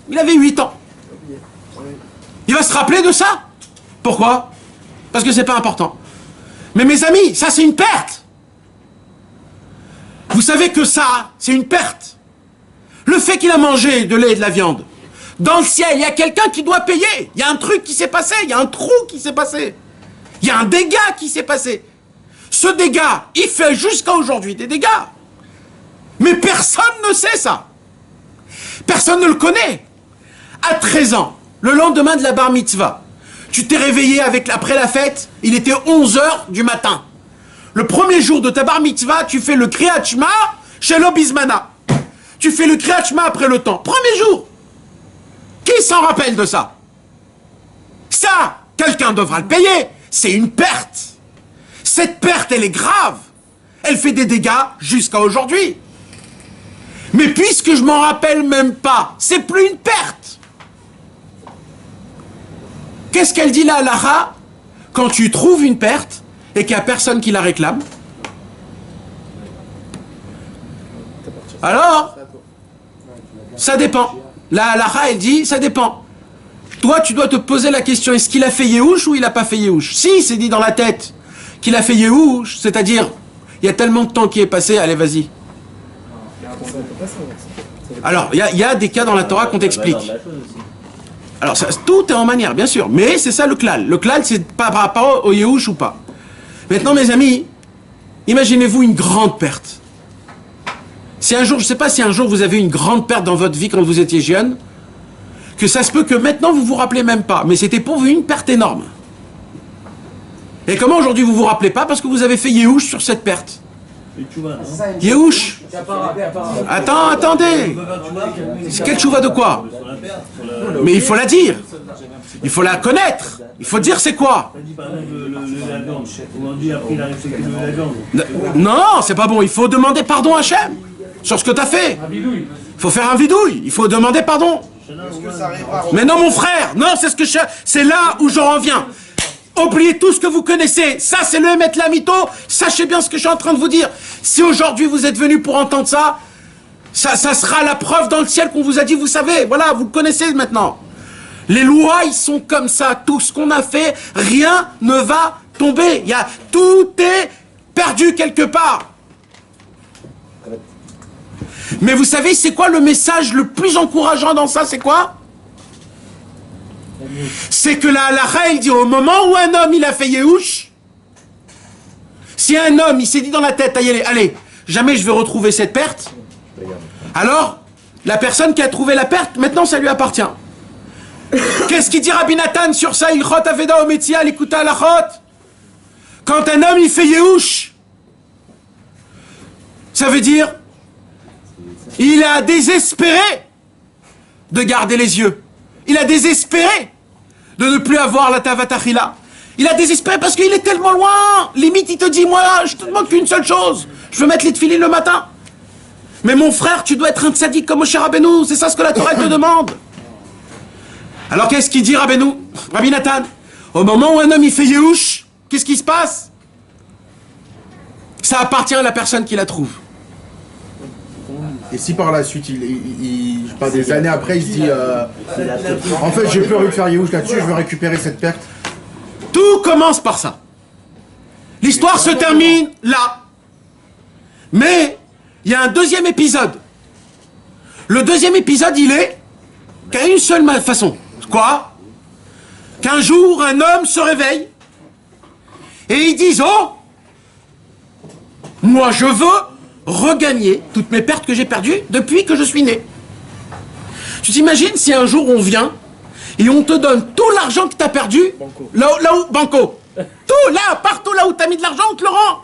Il avait 8 ans. Il va se rappeler de ça? Pourquoi? Parce que c'est pas important. Mais mes amis, ça c'est une perte. Vous savez que ça, c'est une perte. Le fait qu'il a mangé de lait et de la viande. Dans le ciel, il y a quelqu'un qui doit payer. Il y a un truc qui s'est passé, il y a un trou qui s'est passé. Il y a un dégât qui s'est passé. Ce dégât, il fait jusqu'à aujourd'hui des dégâts. Mais personne ne sait ça. Personne ne le connaît. À 13 ans, le lendemain de la bar mitzvah, tu t'es réveillé après la fête, il était 11h du matin. Le premier jour de ta bar mitzvah, tu fais le Kriyat Shema chez l'Obizmana. Tu fais le Kriyat Shema après le temps. Premier jour. Qui s'en rappelle de ça? Ça, quelqu'un devra le payer. C'est une perte. Cette perte, elle est grave. Elle fait des dégâts jusqu'à aujourd'hui. Mais puisque je m'en rappelle même pas, c'est plus une perte. Qu'est-ce qu'elle dit là, Lara? Quand tu trouves une perte et qu'il n'y a personne qui la réclame, alors, ça dépend. La Lara, elle dit, ça dépend. Toi, tu dois te poser la question, est-ce qu'il a fait Yehush ou il n'a pas fait Yehush? Si, c'est dit dans la tête qu'il a fait Yehush, c'est-à-dire, il y a tellement de temps qui est passé, allez, vas-y. Alors, il y a des cas dans la Torah qu'on t'explique. Alors, tout est en manière, bien sûr. Mais c'est ça le klal. Le klal, c'est pas par rapport au Yehush ou pas. Maintenant, mes amis, imaginez-vous une grande perte. Si un jour, je ne sais pas si un jour vous avez une grande perte dans votre vie quand vous étiez jeune, que ça se peut que maintenant vous vous rappelez même pas, mais c'était pour vous une perte énorme. Et comment aujourd'hui vous vous rappelez pas? Parce que vous avez fait Yehush sur cette perte. Yehush. Attendez. C'est quelle chouva de quoi? Mais il faut la dire. Il faut la connaître. Il faut dire c'est quoi. Non, c'est pas bon. Il faut demander pardon à Hachem sur ce que tu as fait. Il faut faire un vidouille. Il faut demander pardon. Mais non, mon frère. Non, c'est là où j'en reviens. Oubliez tout ce que vous connaissez. Ça, c'est le Emet Lamito. Sachez bien ce que je suis en train de vous dire. Si aujourd'hui vous êtes venus pour entendre ça, ça sera la preuve dans le ciel qu'on vous a dit, vous savez. Voilà, vous le connaissez maintenant. Les lois, ils sont comme ça. Tout ce qu'on a fait, rien ne va tomber. Tout est perdu quelque part. Mais vous savez, c'est quoi le message le plus encourageant dans ça? C'est quoi? C'est que la halakha, il dit au moment où un homme il a fait Yehush, si un homme il s'est dit dans la tête, allez, jamais je vais retrouver cette perte, alors la personne qui a trouvé la perte, maintenant ça lui appartient. Qu'est-ce qu'il dit Rabbi Nathan sur ça? Il chot aveda ometia l'ikuta alachot. Quand un homme il fait Yehush, ça veut dire il a désespéré de garder les yeux. Il a désespéré de ne plus avoir la tavatachila. Il a désespéré parce qu'il est tellement loin. Limite, il te dit, moi, je te demande qu'une seule chose. Je veux mettre les tefilines le matin. Mais mon frère, tu dois être un tzaddik comme Moshe Rabbeinu. C'est ça ce que la Torah te demande. Alors, qu'est-ce qu'il dit Rabbeinu? Rabbi Nathan, au moment où un homme, il fait Yehush, qu'est-ce qui se passe? Ça appartient à la personne qui la trouve. Et si par la suite, pas des années après, il se dit en fait, j'ai plus envie de faire Yehush là-dessus, je veux récupérer cette perte. Tout commence par ça. L'histoire se termine là. Mais il y a un deuxième épisode. Le deuxième épisode, il est qu'à une seule façon. Quoi? Qu'un jour, un homme se réveille et il dit, oh, moi je veux regagner toutes mes pertes que j'ai perdues depuis que je suis né. Tu t'imagines si un jour on vient et on te donne tout l'argent que tu as perdu, là où, Banco, tout, là, partout là où tu as mis de l'argent, on te le rend.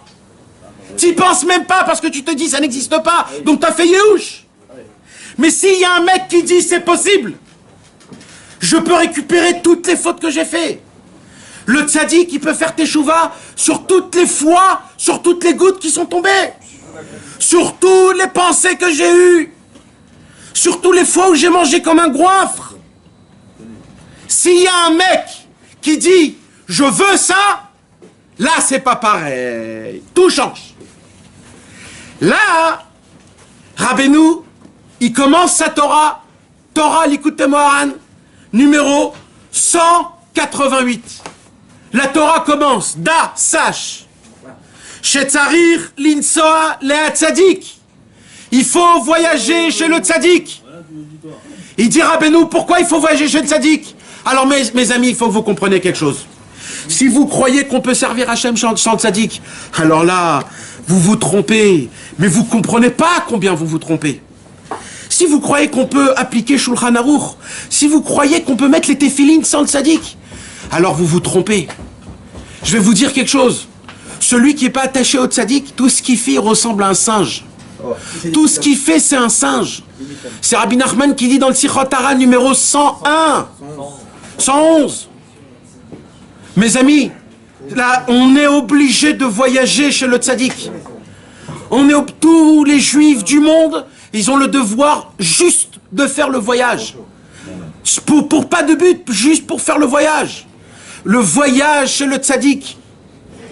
Tu penses même pas parce que tu te dis ça n'existe pas, donc tu as fait Yehush. Mais s'il y a un mec qui dit c'est possible, je peux récupérer toutes les fautes que j'ai fait. Le tzaddik, il peut faire teshuva sur toutes les fois, sur toutes les gouttes qui sont tombées. Sur toutes les pensées que j'ai eues, sur toutes les fois où j'ai mangé comme un goinfre. S'il y a un mec qui dit « je veux ça », là c'est pas pareil. Tout change. Là, Rabbeinu, il commence sa Torah, Torah Likutei Moharan, numéro 188. La Torah commence, Da, sache. Shetzarir linsoa lea tzadik. Il faut voyager chez le tzadik. Il dit Rabbeinu, pourquoi il faut voyager chez le tzadik? Alors mes amis, il faut que vous compreniez quelque chose. Si vous croyez qu'on peut servir Hachem sans le tzadik, alors là, vous vous trompez. Mais vous comprenez pas combien vous vous trompez. Si vous croyez qu'on peut appliquer Shulchan Aruch, si vous croyez qu'on peut mettre les téfilines sans le tzadik, alors vous vous trompez. Je vais vous dire quelque chose. Celui qui n'est pas attaché au tzaddik, tout ce qu'il fait, il ressemble à un singe. Tout ce qu'il fait, c'est un singe. C'est Rabbi Nachman qui dit dans le Sichot Hara numéro 101, 111. Mes amis, là, on est obligé de voyager chez le tzaddik. Tous les juifs du monde, ils ont le devoir juste de faire le voyage. Pour pas de but, juste pour faire le voyage. Le voyage chez le tzaddik.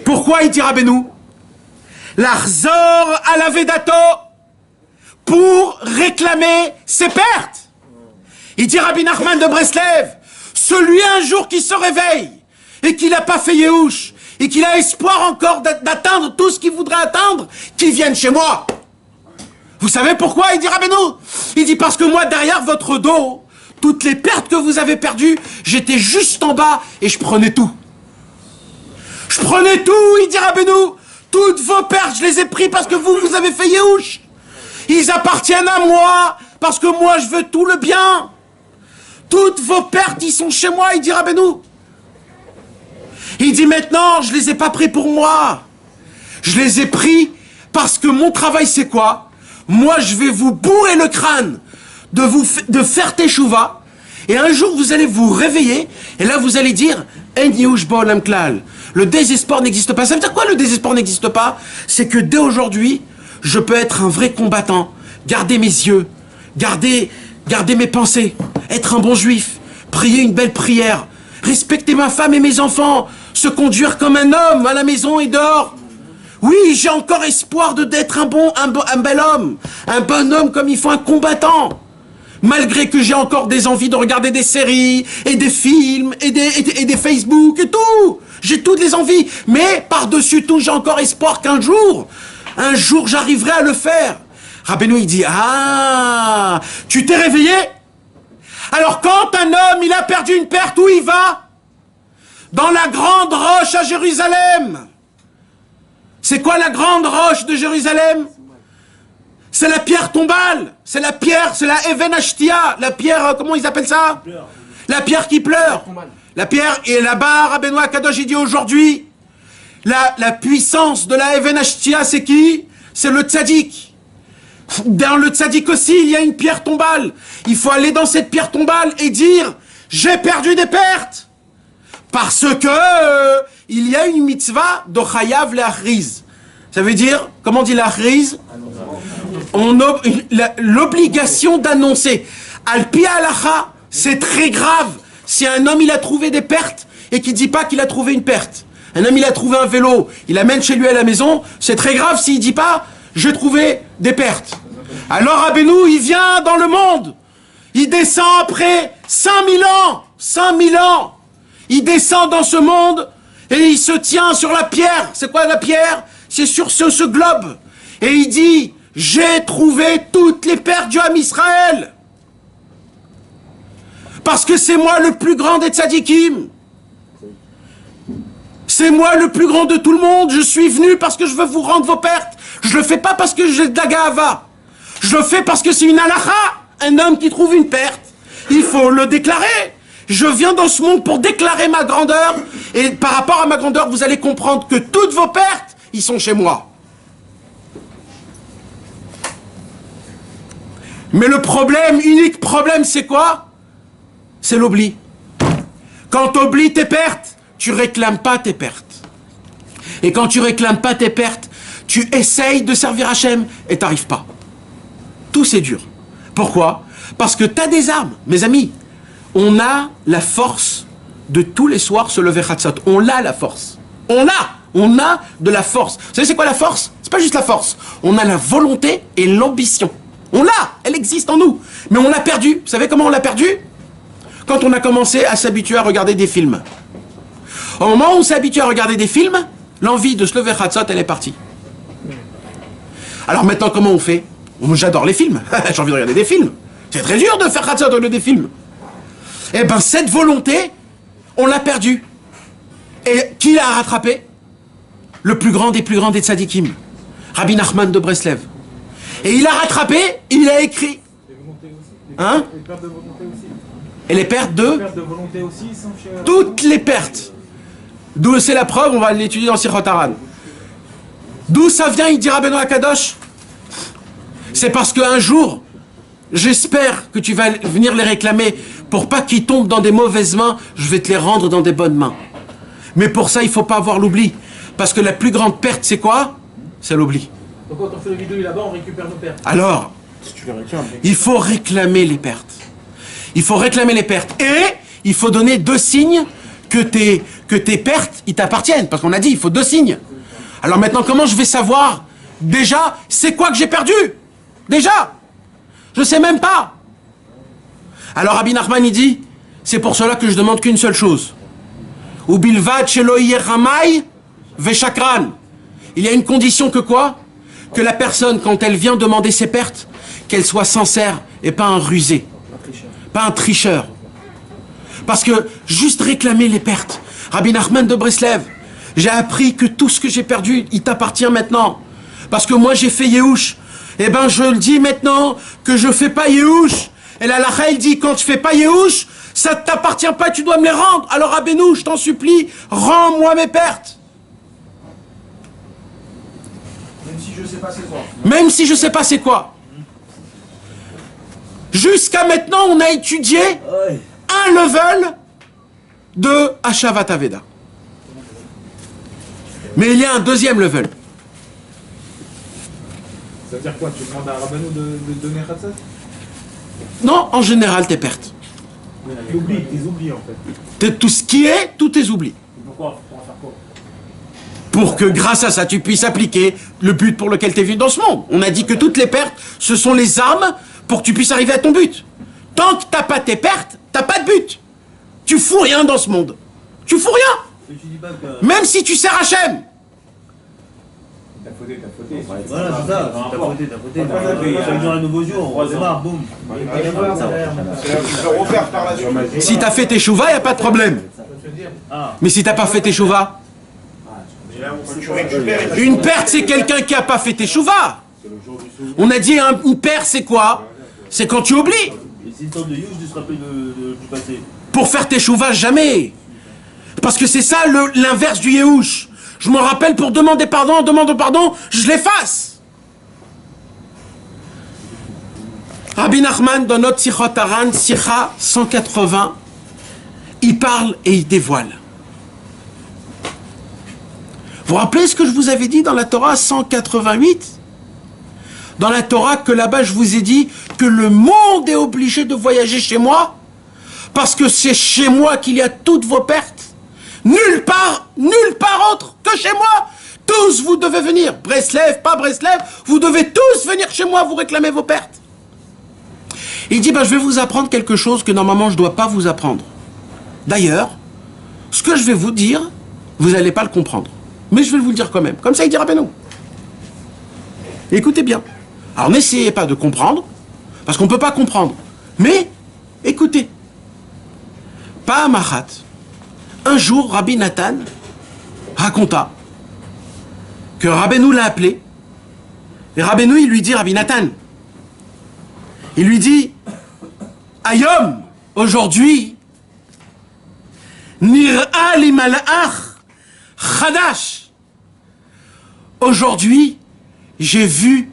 Pourquoi il dit Rabbeinu? L'Arzor à la Vedato pour réclamer ses pertes. Il dit Rabbi Nachman de Breslev, celui un jour qui se réveille et qui n'a pas fait Yehush et qu'il a espoir encore d'atteindre tout ce qu'il voudrait atteindre, qu'il vienne chez moi. Vous savez pourquoi il dit Rabbeinu? Il dit parce que moi derrière votre dos, toutes les pertes que vous avez perdues, j'étais juste en bas et je prenais tout. Je prenais tout, il dit Rabbeinu. Toutes vos pertes, je les ai pris parce que vous avez fait Yehush. Ils appartiennent à moi, parce que moi, je veux tout le bien. Toutes vos pertes, ils sont chez moi, il dit Rabbeinu. Il dit maintenant, je les ai pas pris pour moi. Je les ai pris parce que mon travail, c'est quoi? Moi, je vais vous bourrer le crâne de faire teshuva. Et un jour, vous allez vous réveiller, et là, vous allez dire, En Yehush ba'olam klal. Le désespoir n'existe pas. Ça veut dire quoi, le désespoir n'existe pas? C'est que dès aujourd'hui, je peux être un vrai combattant, garder mes yeux, garder mes pensées, être un bon juif, prier une belle prière, respecter ma femme et mes enfants, se conduire comme un homme à la maison et dehors. Oui, j'ai encore espoir d'être un bel homme, un bon homme comme il faut, un combattant. Malgré que j'ai encore des envies de regarder des séries, et des films, et des Facebook, et tout. J'ai toutes les envies. Mais par-dessus tout, j'ai encore espoir qu'un jour, j'arriverai à le faire. Rabbeinu, il dit, ah, tu t'es réveillé? Alors quand un homme, il a perdu une perte, où il va? Dans la grande roche à Jérusalem. C'est quoi la grande roche de Jérusalem? C'est la pierre tombale, c'est la Even Ashtia, la pierre, comment ils appellent ça? La pierre qui pleure. La pierre, et là-bas, Rabbeinu Akadosh, il dit aujourd'hui, la puissance de la Even Ashtia, c'est qui? C'est le tzaddik. Dans le tzaddik aussi, il y a une pierre tombale. Il faut aller dans cette pierre tombale et dire, j'ai perdu des pertes. Parce que, il y a une mitzvah de chayav le'achriz. Ça veut dire, comment on dit l'achriz? L'obligation d'annoncer. Al-pi halacha, c'est très grave. Si un homme il a trouvé des pertes et qu'il dit pas qu'il a trouvé une perte. Un homme il a trouvé un vélo, il l'amène chez lui à la maison, c'est très grave s'il dit pas j'ai trouvé des pertes. Alors Rabbeinu il vient dans le monde, il descend après 5000 ans, il descend dans ce monde et il se tient sur la pierre. C'est quoi la pierre? C'est sur ce globe. Et il dit j'ai trouvé toutes les pertes du Ham Israël. Parce que c'est moi le plus grand des tzadikim. C'est moi le plus grand de tout le monde. Je suis venu parce que je veux vous rendre vos pertes. Je le fais pas parce que j'ai de la gahava. Je le fais parce que c'est une halakha. Un homme qui trouve une perte, il faut le déclarer. Je viens dans ce monde pour déclarer ma grandeur. Et par rapport à ma grandeur, vous allez comprendre que toutes vos pertes, ils sont chez moi. Mais le problème, unique problème, c'est quoi? C'est l'oubli. Quand tu oublies tes pertes, tu réclames pas tes pertes. Et quand tu réclames pas tes pertes, tu essayes de servir Hachem et t'arrives pas. Tout c'est dur. Pourquoi? Parce que tu as des armes. Mes amis, on a la force de tous les soirs se lever Chatzot. On a la force. On a de la force. Vous savez c'est quoi la force? C'est pas juste la force. On a la volonté et l'ambition. On l'a, elle existe en nous. Mais on l'a perdue. Vous savez comment on l'a perdue? Quand on a commencé à s'habituer à regarder des films. Au moment où on s'est habitué à regarder des films, l'envie de se lever Chatzot, elle est partie. Alors maintenant, comment on fait? J'adore les films. J'ai envie de regarder des films. C'est très dur de faire Chatzot au lieu des films. Eh ben, cette volonté, on l'a perdue. Et qui l'a rattrapé? Le plus grand des tzadikim. Rabbi Nachman de Breslev. Et il a rattrapé, il a écrit. Hein? Les pertes de volonté aussi. Et les pertes de? Les pertes de volonté aussi sont chez... Toutes les pertes. D'où c'est la preuve, on va l'étudier dans Sichot Haran. D'où ça vient, il dit Rabbeinu Akadosh? C'est parce qu'un jour, j'espère que tu vas venir les réclamer pour pas qu'ils tombent dans des mauvaises mains, je vais te les rendre dans des bonnes mains. Mais pour ça, il faut pas avoir l'oubli. Parce que la plus grande perte, c'est quoi? C'est l'oubli. Donc quand on fait le vidéo là-bas, on récupère nos pertes. Alors, il faut réclamer les pertes. Il faut réclamer les pertes. Et il faut donner 2 signes que tes pertes, ils t'appartiennent. Parce qu'on a dit, il faut 2 signes. Alors maintenant, comment je vais savoir, déjà, c'est quoi que j'ai perdu? Déjà, je sais même pas. Alors Rabbi Nachman, il dit, c'est pour cela que je demande qu'une seule chose. Ubilvad shelo yeh ramay veshakran. Il y a une condition que quoi? Que la personne, quand elle vient demander ses pertes, qu'elle soit sincère et pas un rusé. pas un tricheur. Parce que juste réclamer les pertes. Rabbi Nachman de Breslev, j'ai appris que tout ce que j'ai perdu, il t'appartient maintenant. Parce que moi j'ai fait Yehush. Eh ben je le dis maintenant que je fais pas Yehush. Et la Lacha, il dit, quand tu fais pas Yehush, ça ne t'appartient pas, tu dois me les rendre. Alors Rabbeinu, je t'en supplie, rends-moi mes pertes. Même si je sais pas c'est quoi. Même si je sais pas c'est quoi. Jusqu'à maintenant, on a étudié un level de Hashavat Aveda. Mais il y a un deuxième level. Ça veut dire quoi? Tu demandes à Rabbeinu de donner Khatsas? Non, en général, tes pertes. Tes oublis en fait. Tout ce qui est, tous tes oublis. Pourquoi? Pour en faire quoi? Pour que grâce à ça, tu puisses appliquer le but pour lequel tu es venu dans ce monde. On a dit que toutes les pertes, ce sont les armes pour que tu puisses arriver à ton but. Tant que t'as pas tes pertes, t'as pas de but. Tu fous rien dans ce monde. Tu fous rien. Même si tu sers Hachem. T'as fauté. Voilà, c'est ça. T'as fauté. Chaque jour un nouveau jour, on redémarre, boum. Je vais refaire par la suite. Si t'as fait tes chouvas, y a pas de problème. Mais si t'as pas fait tes chouvas, Tu récupères. une perte c'est quelqu'un qui a pas fait tes chouvas. On a dit une perte c'est quoi? C'est quand tu oublies. Et c'est une sorte de youch de se rappeler du passé. Pour faire tes chouvas, jamais. Parce que c'est ça l'inverse du Yehush. Je me rappelle pour demander pardon, demande pardon, je l'efface. Rabbi Nachman, dans notre Sichot Haran, Sicha 180, il parle et il dévoile. Vous vous rappelez ce que je vous avais dit dans la Torah 188? Dans la Torah que là-bas je vous ai dit que le monde est obligé de voyager chez moi parce que c'est chez moi qu'il y a toutes vos pertes. Nulle part autre que chez moi. Tous vous devez venir. Breslev, pas Breslev, vous devez tous venir chez moi vous réclamer vos pertes. Il dit, je vais vous apprendre quelque chose que normalement je ne dois pas vous apprendre. D'ailleurs, ce que je vais vous dire, vous n'allez pas le comprendre. Mais je vais vous le dire quand même. Comme ça, il dira, non. Écoutez bien. Alors n'essayez pas de comprendre, parce qu'on ne peut pas comprendre. Mais, écoutez. Pas Machat. Un jour, Rabbi Nathan raconta que Rabbeinu l'a appelé. Et Rabbeinu, il lui dit, Rabbi Nathan, il lui dit, Ayom, aujourd'hui, Nir'a li malach chadash. Aujourd'hui, j'ai vu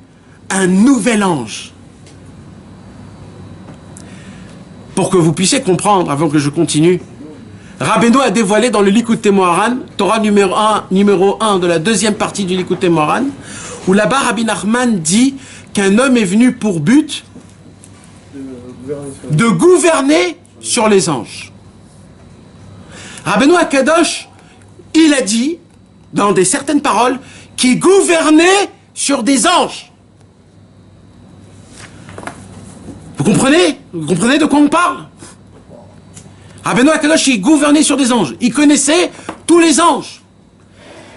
un nouvel ange. Pour que vous puissiez comprendre, avant que je continue, Rabbeinu a dévoilé dans le Likutei Moharan, Torah numéro 1 de la deuxième partie du Likutei Moharan, où là-bas Rabbi Nachman dit qu'un homme est venu pour but de gouverner sur les anges. Rabbeinu Akadosh, il a dit, dans certaines paroles, qu'il gouvernait sur des anges. Vous comprenez? Vous comprenez de quoi on parle? Rabbeinu Akadosh, il gouvernait sur des anges. Il connaissait tous les anges.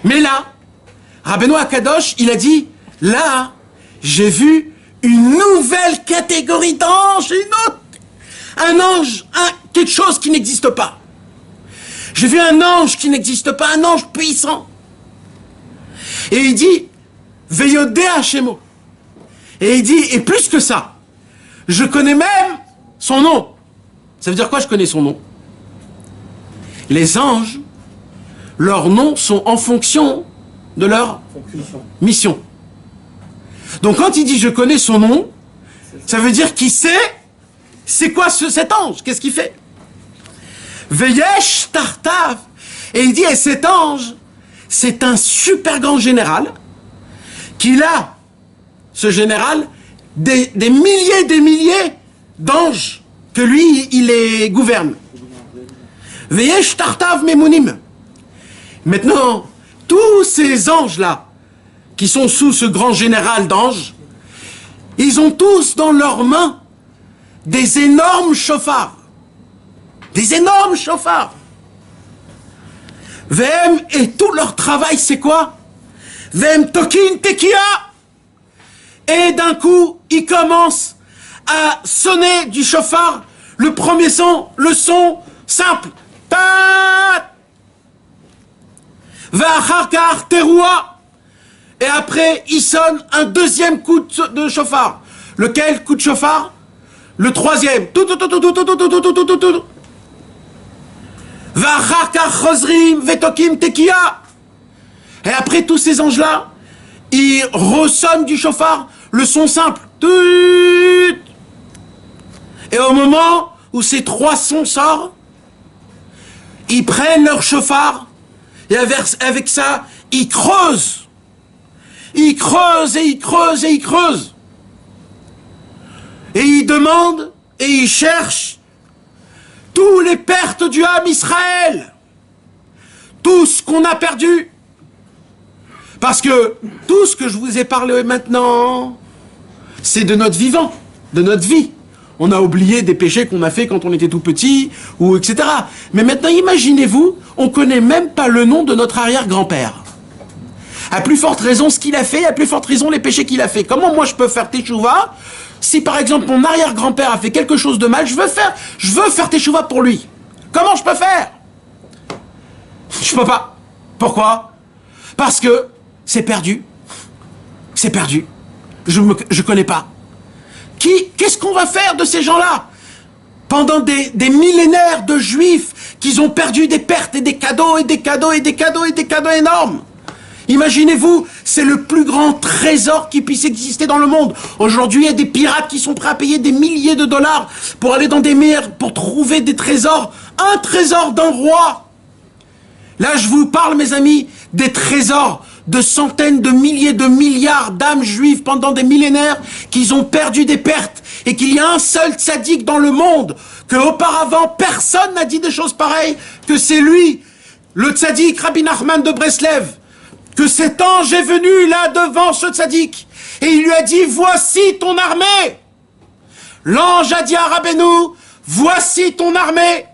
Mais là, Rabbeinu Akadosh, il a dit, là, j'ai vu une nouvelle catégorie d'anges, un ange, quelque chose qui n'existe pas. J'ai vu un ange qui n'existe pas, un ange puissant. Et il dit, Veyodé Hashemo. Et il dit, et plus que ça, je connais même son nom. Ça veut dire quoi, je connais son nom? Les anges, leurs noms sont en fonction de leur mission. Donc quand il dit je connais son nom, ça veut dire qu'il sait c'est quoi cet ange, qu'est-ce qu'il fait. Veyesh Tartav. Et il dit, et cet ange, c'est un super grand général, qu'il a, ce général, des milliers d'anges que lui, il les gouverne. Veyesh Tartav Memunim. Maintenant, tous ces anges-là, qui sont sous ce grand général d'anges, ils ont tous dans leurs mains des énormes chauffards. Des énormes chauffards. Vem, et tout leur travail, c'est quoi? Vem Tokin Tekia. Et d'un coup, ils commencent à sonner du chauffard Le premier son, le son simple. Ta. Va'achar teroua. Et après, il sonne un deuxième coup de chauffard. Lequel coup de chauffard? Le troisième. Va'achar chozrim vetokim tekia. Et après, tous ces anges-là, ils ressonnent du chauffard le son simple. Et au moment où ces trois sons sortent, ils prennent leur chauffard et avec ça, ils creusent. Ils creusent et ils creusent et ils creusent. Et ils demandent et ils cherchent tous les pertes du Ham Israël. Tout ce qu'on a perdu. Parce que tout ce que je vous ai parlé maintenant, c'est de notre vivant, de notre vie. On a oublié des péchés qu'on a fait quand on était tout petit, ou etc. Mais maintenant, imaginez-vous, on connaît même pas le nom de notre arrière-grand-père. À plus forte raison ce qu'il a fait, à plus forte raison les péchés qu'il a fait. Comment moi je peux faire teshuva si par exemple mon arrière-grand-père a fait quelque chose de mal, je veux faire teshuva pour lui. Comment je peux faire? Je peux pas. Pourquoi? Parce que c'est perdu. C'est perdu. Je connais pas. Qu'est-ce qu'on va faire de ces gens-là? Pendant des millénaires de juifs qui ont perdu des pertes et des cadeaux et des cadeaux et des cadeaux et des cadeaux énormes. Imaginez-vous, c'est le plus grand trésor qui puisse exister dans le monde. Aujourd'hui, il y a des pirates qui sont prêts à payer des milliers de dollars pour aller dans des mers, pour trouver des trésors. Un trésor d'un roi. Là, je vous parle, mes amis, des trésors de centaines de milliers de milliards d'âmes juives pendant des millénaires qui ont perdu des pertes et qu'il y a un seul tzaddik dans le monde que auparavant personne n'a dit des choses pareilles, que c'est lui, le tzaddik Rabbi Nachman de Breslev, que cet ange est venu là devant ce tzaddik et il lui a dit voici ton armée. L'ange a dit à Rabbeinu voici ton armée,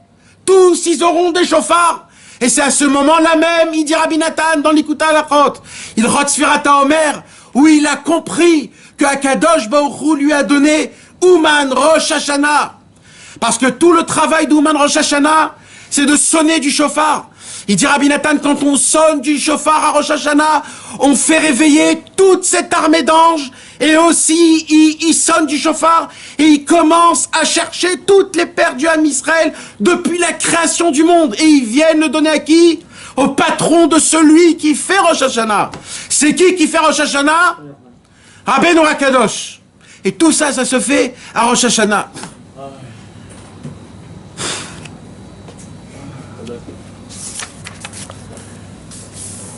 tous ils auront des chauffards. Et c'est à ce moment-là même, il dit Rabbi Nathan dans l'Ikuta Alachot, il Rotzfirata Omer, où il a compris que Akadosh Baruch Hu lui a donné Ouman Rosh Hashanah. Parce que tout le travail d'Ouman Rosh Hashanah, c'est de sonner du chauffard. Il dit Rabbi Nathan, quand on sonne du chauffard à Rosh Hashanah, on fait réveiller toute cette armée d'anges, et aussi il sonne du chauffard, et il commence à chercher toutes les pertes du Ham Israël depuis la création du monde. Et ils viennent le donner à qui? Au patron de celui qui fait Rosh Hashanah. C'est qui fait Rosh Hashanah? Rabbeinu HaKadosh. Et tout ça, ça se fait à Rosh Hashanah.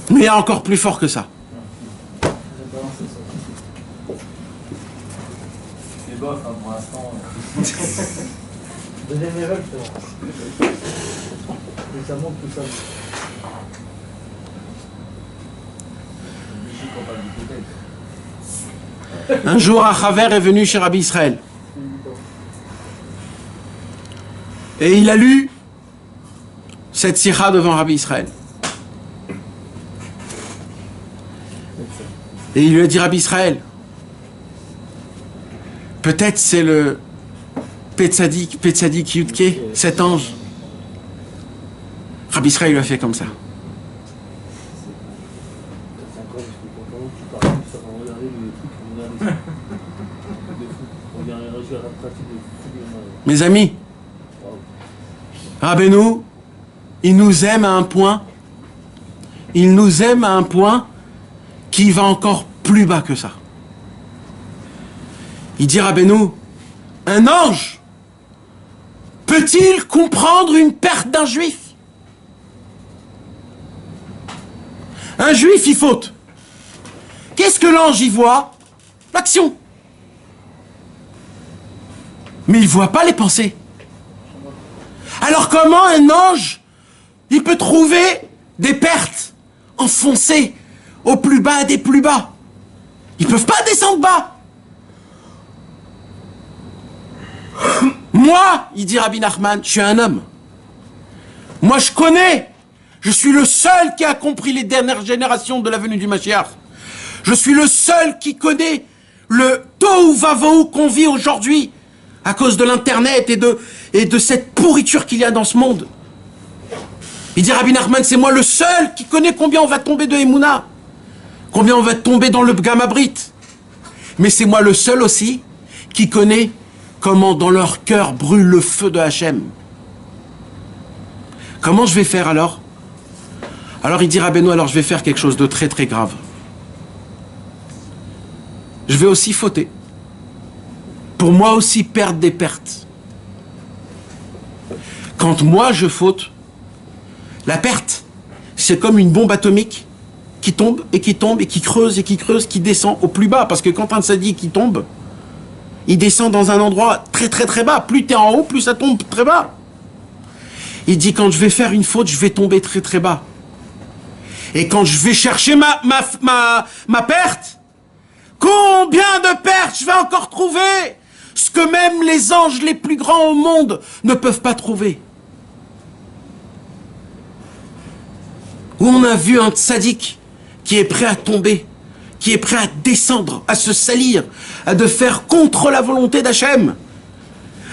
Mais il y a encore plus fort que ça. C'est bof, hein, pour l'instant. Deuxième level, c'est bon. Et ça monte tout ça. Un jour, un Chaver est venu chez Rabbi Israël. Et il a lu cette sikha devant Rabbi Israël. Et il lui a dit, Rabbi Israël, peut-être c'est le Petzadik Yudke, cet ange. Rabbi Israël lui a fait comme ça. Mes amis, Rabbeinu, il nous aime à un point, qui va encore plus bas que ça. Il dit Rabbeinu, un ange peut-il comprendre une perte d'un juif? Un juif, il faute. Qu'est-ce que l'ange y voit? L'action. Mais il ne voit pas les pensées. Alors comment un ange, il peut trouver des pertes enfoncées au plus bas des plus bas? Ils ne peuvent pas descendre bas. Moi, il dit Rabbi Nachman, je suis un homme. Moi, je connais. Je suis le seul qui a compris les dernières générations de la venue du Mashiach. Je suis le seul qui connaît le tohu vavohu qu'on vit aujourd'hui à cause de l'internet et de cette pourriture qu'il y a dans ce monde. Il dit Rabbi Nachman, c'est moi le seul qui connais combien on va tomber de Emouna, combien on va tomber dans le Gamma Brit. Mais c'est moi le seul aussi qui connais comment dans leur cœur brûle le feu de Hachem. Comment je vais faire alors? Alors il dit Rabbeinu, alors je vais faire quelque chose de très très grave. Je vais aussi fauter. Pour moi aussi perdre des pertes. Quand moi je faute, la perte, c'est comme une bombe atomique qui tombe et qui tombe et qui creuse, qui descend au plus bas. Parce que quand un tzaddik qui tombe, il descend dans un endroit très très très bas. Plus tu es en haut, plus ça tombe très bas. Il dit quand je vais faire une faute, je vais tomber très très bas. Et quand je vais chercher ma perte, combien de pertes je vais encore trouver? Ce que même les anges les plus grands au monde ne peuvent pas trouver. Où on a vu un tzaddik qui est prêt à tomber, qui est prêt à descendre, à se salir, à de faire contre la volonté d'Hachem.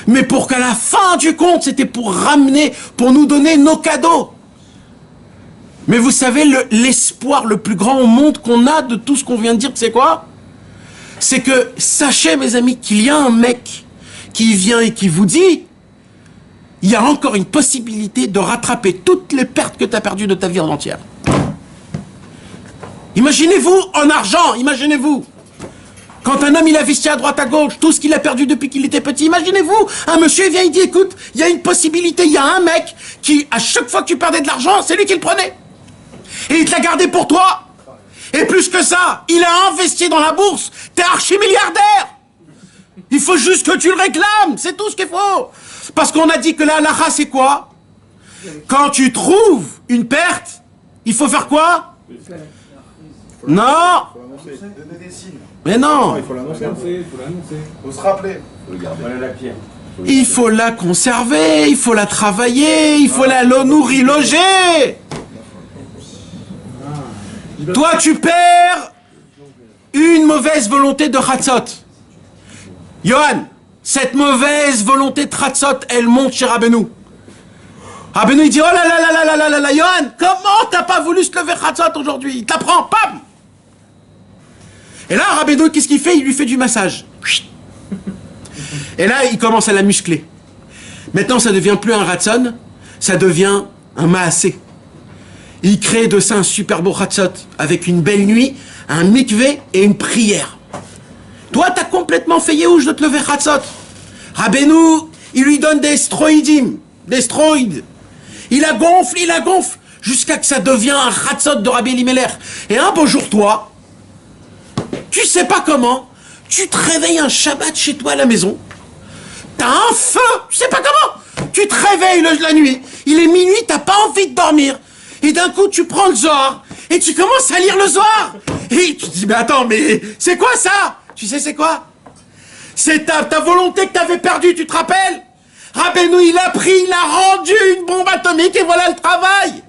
Mais pour qu'à la fin du compte, c'était pour ramener, pour nous donner nos cadeaux. Mais vous savez, l'espoir le plus grand au monde qu'on a de tout ce qu'on vient de dire, c'est quoi? C'est que, sachez mes amis, qu'il y a un mec qui vient et qui vous dit, il y a encore une possibilité de rattraper toutes les pertes que tu as perdues de ta vie en entière. Imaginez-vous en argent, imaginez-vous. Quand un homme il a investi à droite à gauche, tout ce qu'il a perdu depuis qu'il était petit, imaginez-vous, un monsieur vient, il dit, écoute, il y a une possibilité, il y a un mec qui, à chaque fois que tu perdais de l'argent, c'est lui qui le prenait. Et il te l'a gardé pour toi. Et plus que ça, il a investi dans la bourse. T'es archi-milliardaire. Il faut juste que tu le réclames. C'est tout ce qu'il faut. Parce qu'on a dit que la halakha, c'est quoi? Quand tu trouves une perte, il faut faire quoi? Non. Donner des signes. Mais non. Il faut l'annoncer. Il faut l'annoncer. Faut se rappeler. Voilà la pierre. Il faut la conserver, il faut la travailler, il faut la nourrir, loger. Toi, tu perds une mauvaise volonté de Chatzot. Yohan, cette mauvaise volonté de Chatzot, elle monte chez Rabbeinu. Rabbeinu, il dit, oh là là là là là là là là, Yohan, comment t'as pas voulu se lever Chatzot aujourd'hui? Il t'apprend, pam! Et là, Rabbeinu, qu'est-ce qu'il fait? Il lui fait du massage. Et là, il commence à la muscler. Maintenant, ça devient plus un Ratzon, ça devient un Maasé. Il crée de ça un super beau Chatzot, avec une belle nuit, un mikvé et une prière. Toi, t'as complètement fait Yehush de te lever Chatzot. Rabbeinu, il lui donne des stroïdim, des stroïdes. Il la gonfle, jusqu'à que ça devient un Chatzot de Rabbi Elimelech. Et un beau jour, toi, tu sais pas comment, tu te réveilles un Shabbat chez toi à la maison, t'as un feu, tu sais pas comment, tu te réveilles la nuit, il est minuit, t'as pas envie de dormir, et d'un coup tu prends le Zohar, et tu commences à lire le Zohar, et tu te dis, mais attends, mais c'est quoi ça? Tu sais c'est quoi? C'est ta volonté que t'avais perdue, tu te rappelles? Rabbeinu, il a pris, il a rendu une bombe atomique, et voilà le travail.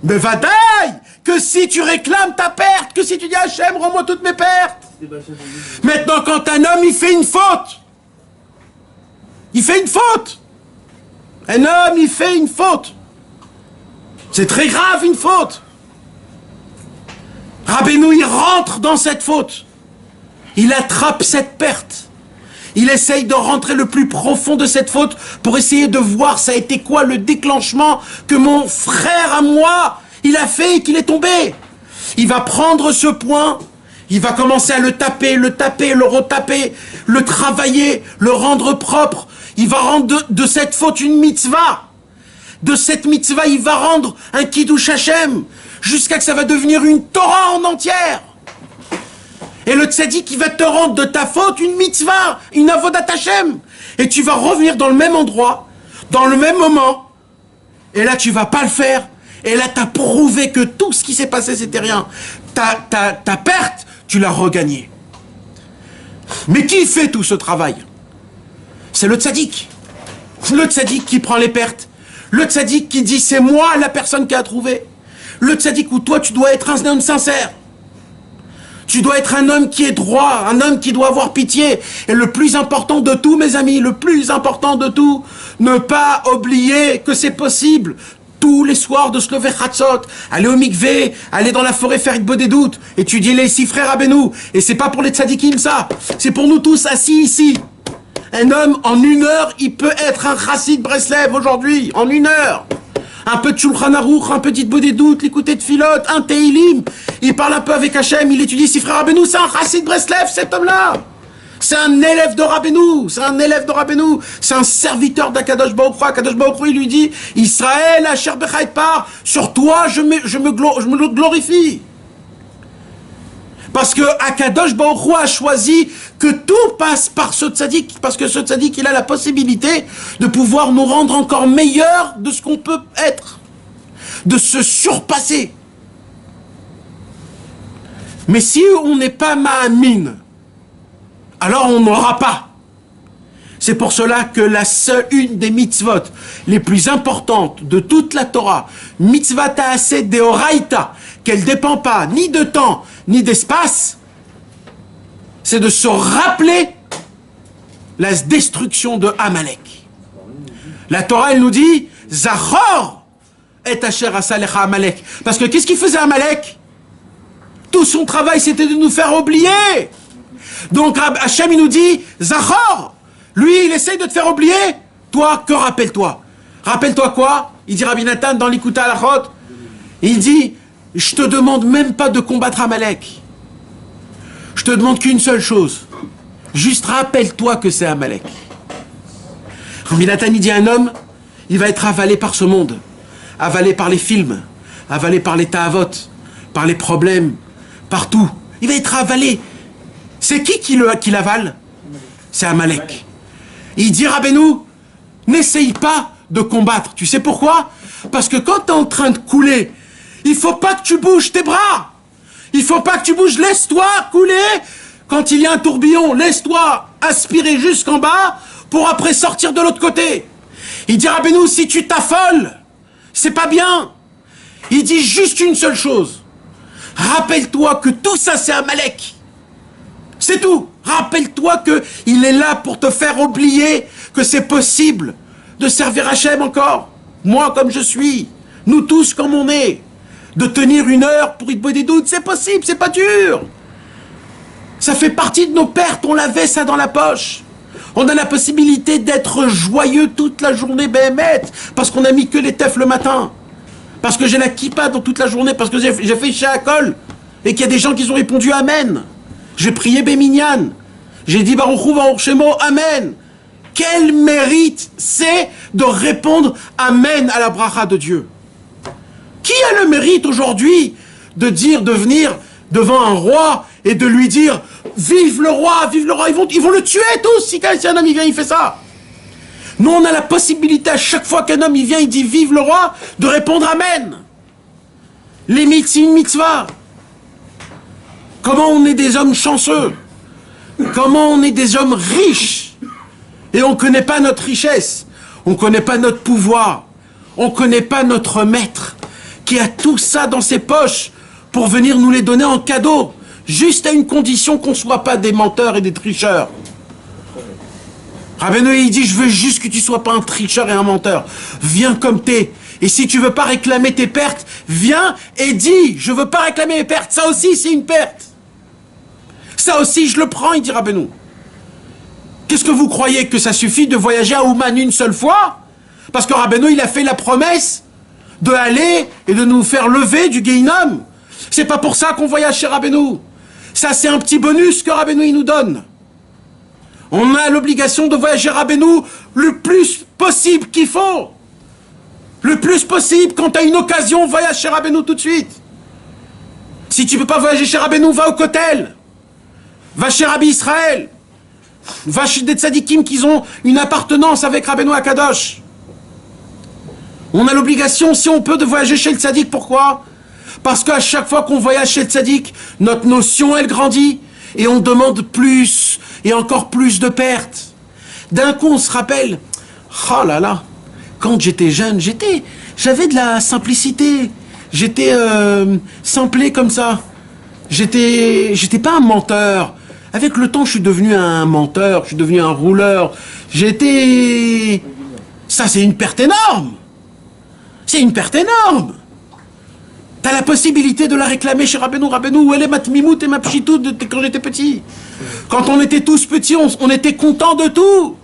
Mais vadaï, que si tu réclames ta perte, que si tu dis Hachem, rends-moi toutes mes pertes. Maintenant, quand un homme, il fait une faute, un homme, il fait une faute, c'est très grave une faute. Rabbeinu, il rentre dans cette faute, il attrape cette perte. Il essaye de rentrer le plus profond de cette faute pour essayer de voir ça a été quoi le déclenchement que mon frère à moi, il a fait et qu'il est tombé. Il va prendre ce point, il va commencer à le taper, le retaper, le travailler, le rendre propre. Il va rendre de cette faute une mitzvah. De cette mitzvah, il va rendre un kiddush Hashem jusqu'à que ça va devenir une Torah en entière. Et le tzaddik, il va te rendre de ta faute une mitzvah, une avodat Hashem. Et tu vas revenir dans le même endroit, dans le même moment. Et là, tu vas pas le faire. Et là, tu as prouvé que tout ce qui s'est passé, c'était rien. Ta perte, tu l'as regagnée. Mais qui fait tout ce travail? C'est le tzaddik. Le tzaddik qui prend les pertes. Le tzaddik qui dit, c'est moi la personne qui a trouvé. Le tzaddik où toi, tu dois être un homme sincère. Tu dois être un homme qui est droit, un homme qui doit avoir pitié. Et le plus important de tout, mes amis, le plus important de tout, ne pas oublier que c'est possible tous les soirs de se lever Chatzot, aller au mikvé, aller dans la forêt faire une bonne des doutes, étudier les 6 frères Rabbeinu. Et c'est pas pour les tzadikim ça, c'est pour nous tous assis ici. Un homme, en 1 heure, il peut être un chassid Breslev aujourd'hui, en 1 heure. Un peu de Shulchan Aruch, un petit Bodé doute, l'écouter de Philote, un Teilim. Il parle un peu avec Hachem, il étudie 6 frères Rabbeinu, c'est un chassid Breslev, cet homme-là. C'est un élève de Rabbeinu, c'est un serviteur d'Akadosh Baruch Hu. Akadosh Baruch Hu, il lui dit, Israël, Asher Bechait Par, sur toi je me glorifie. Parce que Akadosh Baruch Hu a choisi que tout passe par ce tzaddik, parce que ce tzaddik, il a la possibilité de pouvoir nous rendre encore meilleurs de ce qu'on peut être, de se surpasser. Mais si on n'est pas ma'amin, alors on n'aura pas. C'est pour cela que une des mitzvot les plus importantes de toute la Torah, mitzvah ta'aseh deoraita, qu'elle ne dépend pas ni de temps ni d'espace, c'est de se rappeler la destruction de Amalek. La Torah, elle nous dit Zachor et asher asa lecha Amalek. Parce que qu'est-ce qu'il faisait Amalek? Tout son travail, c'était de nous faire oublier. Donc Hachem, il nous dit Zachor. Lui, il essaye de te faire oublier. Toi, que rappelle-toi? Rappelle-toi quoi? Il dit Rabbi Nathan dans l'Ikuta Alachot. Il dit, je te demande même pas de combattre Amalek. Je te demande qu'une seule chose. Juste rappelle-toi que c'est Amalek. Rabbi Nathan, il dit un homme, il va être avalé par ce monde. Avalé par les films. Avalé par les ta'avot. Par les problèmes. Partout. Il va être avalé. C'est qui l'avale? C'est Amalek. Il dit Rabbeinu, n'essaye pas de combattre. Tu sais pourquoi? Parce que quand tu es en train de couler, il faut pas que tu bouges tes bras. Il faut pas que tu bouges. Laisse-toi couler. Quand il y a un tourbillon, laisse-toi aspirer jusqu'en bas pour après sortir de l'autre côté. Il dit Rabbeinu, si tu t'affoles, c'est pas bien. Il dit juste une seule chose. Rappelle-toi que tout ça c'est Amalek. C'est tout. Rappelle-toi qu'il est là pour te faire oublier que c'est possible de servir Hachem encore. Moi comme je suis, nous tous comme on est, de tenir 1 heure pour y des doutes, c'est possible, c'est pas dur. Ça fait partie de nos pertes, on l'avait ça dans la poche. On a la possibilité d'être joyeux toute la journée, Béhémet, parce qu'on a mis que les teufs le matin. Parce que j'ai la kippa dans toute la journée, parce que j'ai fait Shahakol, et qu'il y a des gens qui ont répondu Amen. J'ai prié Béminyan. J'ai dit Baruch Hu Baruch Shemo, Amen. Quel mérite c'est de répondre Amen à la bracha de Dieu? Qui a le mérite aujourd'hui de venir devant un roi et de lui dire vive le roi, vive le roi? Ils vont le tuer tous si un homme il vient, il fait ça. Nous on a la possibilité à chaque fois qu'un homme il vient, il dit vive le roi, de répondre Amen. Limite, c'est une mitzvah. Comment on est des hommes chanceux? Comment on est des hommes riches? Et on ne connaît pas notre richesse. On ne connaît pas notre pouvoir. On ne connaît pas notre maître qui a tout ça dans ses poches pour venir nous les donner en cadeau. Juste à une condition qu'on ne soit pas des menteurs et des tricheurs. Rabbeinu, il dit, je veux juste que tu ne sois pas un tricheur et un menteur. Viens comme t'es. Et si tu veux pas réclamer tes pertes, viens et dis, je veux pas réclamer mes pertes. Ça aussi, c'est une perte. Ça aussi, je le prends, il dit Rabbeinu. Qu'est-ce que vous croyez que ça suffit de voyager à Ouman une seule fois? Parce que Rabbeinu, il a fait la promesse de aller et de nous faire lever du Gehinnom. C'est pas pour ça qu'on voyage chez Rabbeinu. Ça, c'est un petit bonus que Rabbeinu, il nous donne. On a l'obligation de voyager Rabbeinu le plus possible qu'il faut. Le plus possible, quand tu as une occasion, voyage chez Rabbeinu tout de suite. Si tu ne peux pas voyager chez Rabbeinu, va au Kotel. Va chez Rabbi Israël. Va chez des tzadikim qui ont une appartenance avec Rabbeinu Akadosh. On a l'obligation, si on peut, de voyager chez le tzadik. Pourquoi? Parce qu'à chaque fois qu'on voyage chez le tzadik, notre notion, elle grandit. Et on demande plus et encore plus de pertes. D'un coup, on se rappelle, oh là là, quand j'étais jeune, j'avais de la simplicité. J'étais simplé comme ça. j'étais pas un menteur. Avec le temps, je suis devenu un menteur, je suis devenu un rouleur. Ça, c'est une perte énorme. C'est une perte énorme. T'as la possibilité de la réclamer chez Rabbeinu. Rabbeinu, où elle est ma tmimout et ma pchitout quand j'étais petit. Quand on était tous petits, on était contents de tout.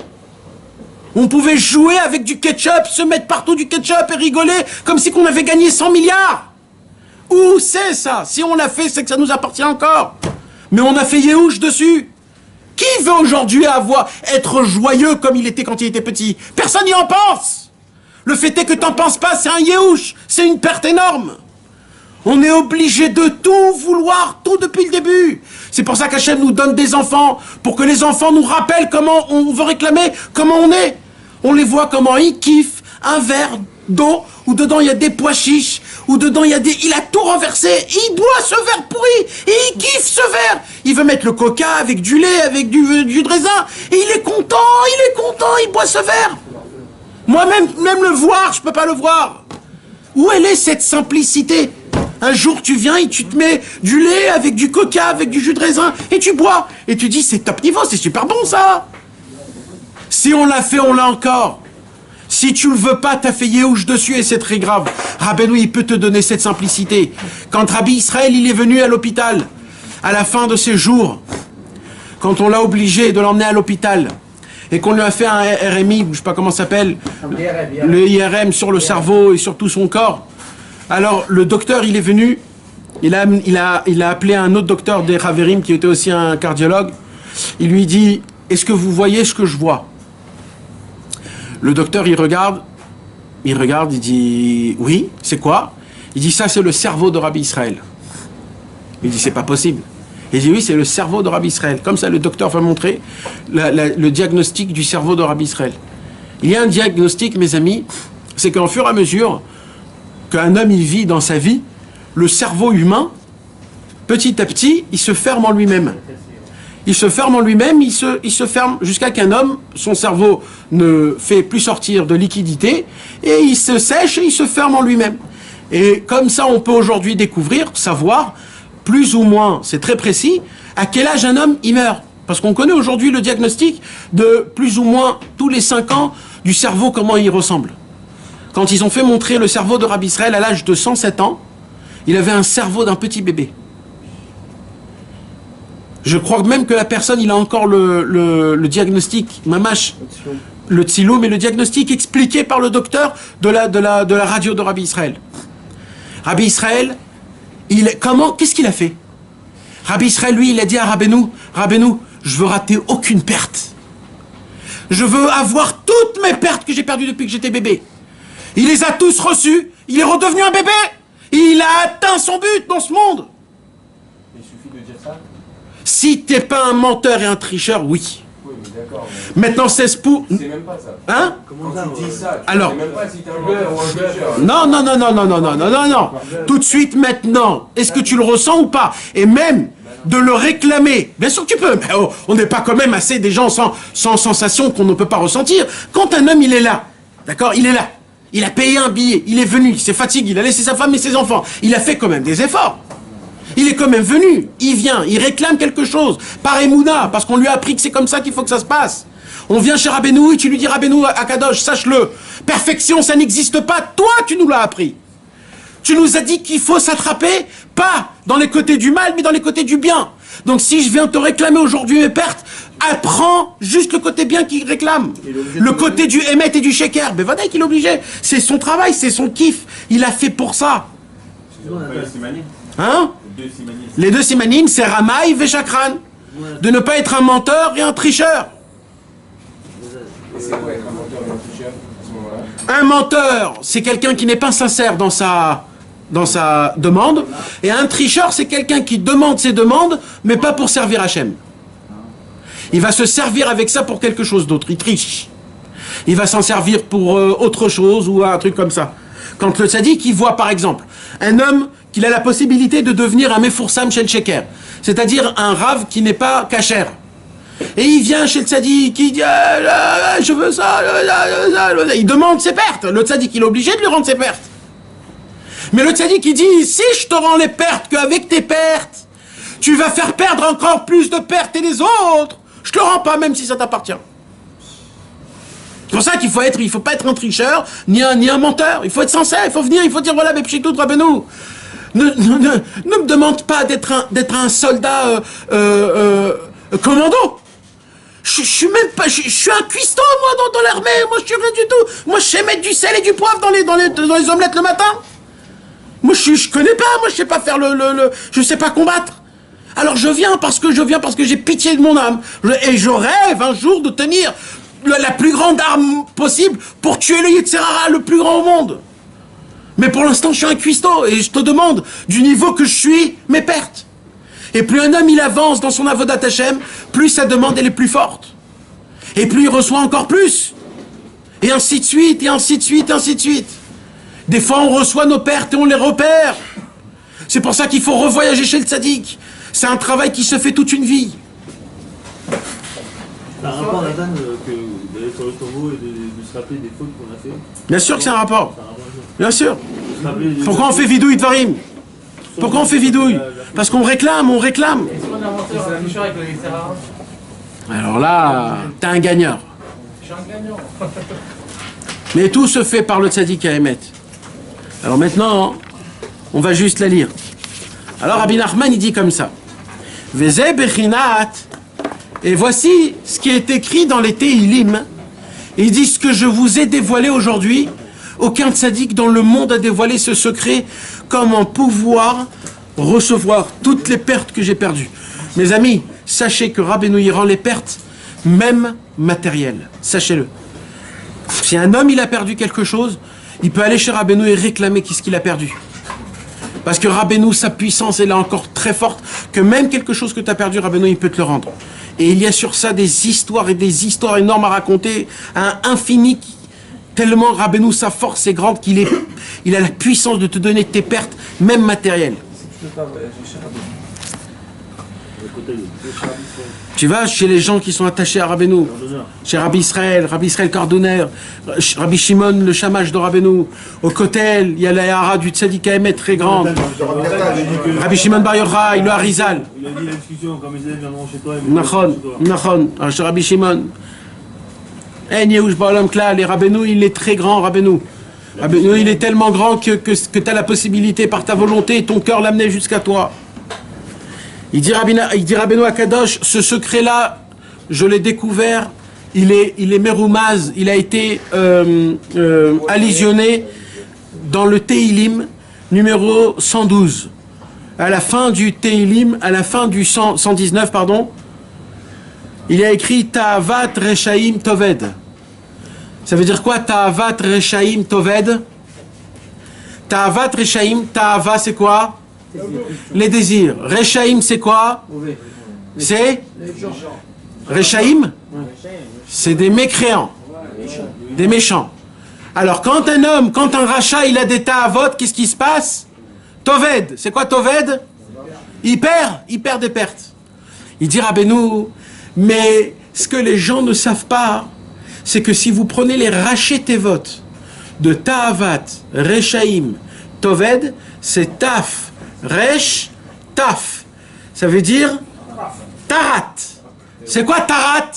On pouvait jouer avec du ketchup, se mettre partout du ketchup et rigoler comme si on avait gagné 100 milliards. Où c'est ça? Si on l'a fait, c'est que ça nous appartient encore. Mais on a fait Yehush dessus. Qui veut aujourd'hui être joyeux comme il était quand il était petit? Personne n'y en pense. Le fait est que t'en penses pas, c'est un Yehush. C'est une perte énorme. On est obligé de tout vouloir, tout depuis le début. C'est pour ça qu'Hachem nous donne des enfants, pour que les enfants nous rappellent comment on veut réclamer, comment on est. On les voit comment ils kiffent un verre d'eau, où dedans il y a des pois chiches, où dedans il a tout renversé, il boit ce verre pourri, et il kiffe ce verre. Il veut mettre le coca avec du lait, avec du jus de raisin, et il est content, il boit ce verre. Moi-même, même le voir, je peux pas le voir. Où elle est cette simplicité? Un jour, tu viens et tu te mets du lait avec du coca, avec du jus de raisin, et tu bois. Et tu dis, c'est top niveau, c'est super bon, ça. Si on l'a fait, on l'a encore. Si tu le veux pas, t'as fait Yehush dessus, et c'est très grave. Rabbeinu, il peut te donner cette simplicité. Quand Rabbi Israël, il est venu à l'hôpital, à la fin de ses jours, quand on l'a obligé de l'emmener à l'hôpital, et qu'on lui a fait un RMI, je sais pas comment ça s'appelle, le IRM sur le cerveau et sur tout son corps. Alors, le docteur, il est venu, il a appelé un autre docteur des Haverim, qui était aussi un cardiologue. Il lui dit, est-ce que vous voyez ce que je vois? Le docteur, il regarde, il dit, oui, c'est quoi? Il dit, ça, c'est le cerveau de Rabbi Israël. Il dit, c'est pas possible. Il dit, oui, c'est le cerveau de Rabbi Israël. Comme ça, le docteur va montrer le diagnostic du cerveau de Rabbi Israël. Il y a un diagnostic, mes amis, c'est qu'en fur et à mesure qu'un homme, il vit dans sa vie, le cerveau humain, petit à petit, il se ferme en lui-même. Il se ferme en lui-même, il se ferme jusqu'à qu'un homme, son cerveau ne fait plus sortir de liquidité, et il se sèche et il se ferme en lui-même. Et comme ça, on peut aujourd'hui savoir, plus ou moins, c'est très précis, à quel âge un homme, il meurt. Parce qu'on connaît aujourd'hui le diagnostic de plus ou moins tous les 5 ans du cerveau, comment il ressemble. Quand ils ont fait montrer le cerveau de Rabbi Israël à l'âge de 107 ans, il avait un cerveau d'un petit bébé. Je crois même que la personne, il a encore le diagnostic, mamash, le tzilou, mais le diagnostic expliqué par le docteur de la radio de Rabbi Israël. Rabbi Israël, qu'est-ce qu'il a fait? Rabbi Israël, lui, il a dit à Rabbeinu, je veux rater aucune perte. Je veux avoir toutes mes pertes que j'ai perdues depuis que j'étais bébé. Il les a tous reçus, il est redevenu un bébé. Il a atteint son but dans ce monde. Il suffit de dire ça. Si t'es pas un menteur et un tricheur, oui. Oui, mais d'accord. Maintenant, c'est pour... C'est même pas ça. Hein? Quand tu dis ça, tu alors, sais même pas si t'es un menteur ou un tricheur. Non. Tout de suite, maintenant, est-ce que tu le ressens ou pas? Et même de le réclamer. Bien sûr que tu peux, mais on n'est pas quand même assez des gens sans sensation qu'on ne peut pas ressentir. Quand un homme, il est là, d'accord? Il est là. Il a payé un billet, il est venu, il s'est fatigué, il a laissé sa femme et ses enfants. Il a fait quand même des efforts. Il est quand même venu, il vient, il réclame quelque chose. Par Emouna, parce qu'on lui a appris que c'est comme ça qu'il faut que ça se passe. On vient chez Rabbeinu et tu lui dis, Rabbeinu Akadosh, sache-le, perfection, ça n'existe pas, toi tu nous l'as appris. Tu nous as dit qu'il faut s'attraper, pas dans les côtés du mal, mais dans les côtés du bien. Donc si je viens te réclamer aujourd'hui mes pertes, apprends juste le côté bien qu'il réclame. Le côté du émet et du sheker. Ben voilà qu'il est obligé. C'est son travail, c'est son kiff. Il a fait pour ça. Hein? Les deux simanim, c'est Ramaï et Chakran. De ne pas être un menteur et un tricheur. Et c'est quoi être un menteur et un tricheur à ce moment-là? Un menteur, c'est quelqu'un qui n'est pas sincère dans sa demande. Et un tricheur, c'est quelqu'un qui demande ses demandes, mais pas pour servir Hachem. Il va se servir avec ça pour quelque chose d'autre. Il triche. Il va s'en servir pour autre chose ou un truc comme ça. Quand le tzaddik, il voit par exemple un homme qui a la possibilité de devenir un mefoursam chez le sheker, c'est-à-dire un rave qui n'est pas kasher. Et il vient chez le tzaddik, il dit je veux ça, il demande ses pertes. Le tzaddik, il est obligé de lui rendre ses pertes. Mais le tzaddik, il dit, si je te rends les pertes, qu'avec tes pertes, tu vas faire perdre encore plus de pertes et les autres. Je te le rends pas, même si ça t'appartient. C'est pour ça qu'il faut pas être un tricheur, ni un menteur. Il faut être sincère, il faut venir, il faut dire voilà, mais pchitout, Rabbeinu. Ne me demande pas d'être un soldat commando. Je suis même pas, je suis un cuistot, moi, dans l'armée. Moi, je suis rien du tout. Moi, je sais mettre du sel et du poivre dans les omelettes le matin. Moi, je connais pas. Moi, je sais pas faire je sais pas combattre. Alors, je viens parce que j'ai pitié de mon âme. Et je rêve un jour de tenir la plus grande arme possible pour tuer le Yetzirara, le plus grand au monde. Mais pour l'instant, je suis un cuistot et je te demande, du niveau que je suis, mes pertes. Et plus un homme il avance dans son avodat Hashem, plus sa demande elle est plus forte. Et plus il reçoit encore plus. Et ainsi de suite, et ainsi de suite, et ainsi de suite. Des fois on reçoit nos pertes et on les repère. C'est pour ça qu'il faut revoyager chez le tzaddik. C'est un travail qui se fait toute une vie. C'est un rapport, Nathan, d'aller sur le tombeau et de se rappeler des fautes qu'on a fait. Bien sûr que c'est un rapport. Bien sûr. Pourquoi on fait vidouille Dvarim? Pourquoi on fait vidouille? Parce qu'on réclame, on réclame. Est-ce qu'on a inventé la tricheur avec le Yetzirara? Alors là, t'es un gagneur. Je suis un gagnant. Mais tout se fait par le tzaddik à Emet. Alors maintenant, on va juste la lire. Alors Rabbi Nachman, il dit comme ça. Veze bechinat. Et voici ce qui est écrit dans les Tehilim. Il dit ce que je vous ai dévoilé aujourd'hui. Aucun tzaddik dans le monde a dévoilé ce secret. Comment pouvoir recevoir toutes les pertes que j'ai perdues. Mes amis, sachez que Rabbeinu il rend les pertes, même matérielles. Sachez-le. Si un homme il a perdu quelque chose, il peut aller chez Rabbeinu et réclamer qu'est-ce qu'il a perdu. Parce que Rabbeinu, sa puissance, elle est encore très forte, que même quelque chose que tu as perdu, Rabbeinu, il peut te le rendre. Et il y a sur ça des histoires et des histoires énormes à raconter, à un infini, tellement Rabbeinu, sa force est grande qu'il il a la puissance de te donner tes pertes, même matérielles. Tu vas chez les gens qui sont attachés à Rabbeinu, chez Rabbi Israël Cardonner, Rabbi Shimon, le chamash de Rabbeinu, au Kotel, il y a la hara du Tzadik Haemet très grande, Rabbi Shimon Bar Yochai, le Harizal. Il a dit la discussion, comme ils viendront chez toi. Nachon, chez Rabbi Shimon. Yehush Ba'olam Klal, et Rabbeinu, il est très grand, Rabbeinu. Rabbeinu, il est tellement grand que tu as la possibilité, par ta volonté, ton cœur l'amener jusqu'à toi. Il dit Rabbeinu Akadosh, ce secret-là, je l'ai découvert, il est meroumaz, il a été allusionné dans le Tehilim numéro 112. À la fin du Tehilim, à la fin du 119, pardon, il y a écrit Ta'avat Reshaim Toved. Ça veut dire quoi Ta'avat Reshaim Toved? Ta'avat Reshaim, Ta'ava c'est quoi? Les désirs. Reshaim c'est quoi? C'est Reshaim? C'est des mécréants, des méchants. Alors quand un rachat il a des ta'avot, qu'est-ce qui se passe? Toved, c'est quoi Toved? Il perd des pertes. Il dit Rabbeinu, mais ce que les gens ne savent pas, c'est que si vous prenez les rachets tevot de ta'avat, reshaim, toved, c'est taf, resh, taf. Ça veut dire tarat. C'est quoi tarat?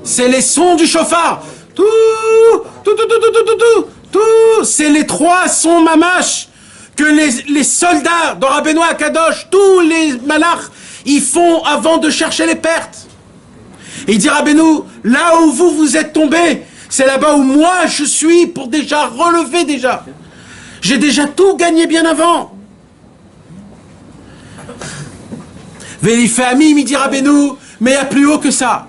C'est les sons du chauffard. Tout. C'est les trois sons mamash que les soldats de Rabbeinu Akadosh, tous les malachs, ils font avant de chercher les pertes. Et il dit Rabbeinu, là où vous êtes tombés, c'est là-bas où moi je suis pour déjà relever déjà. J'ai déjà tout gagné bien avant. Véliféamim, il dit Rabbeinu, mais il y a plus haut que ça.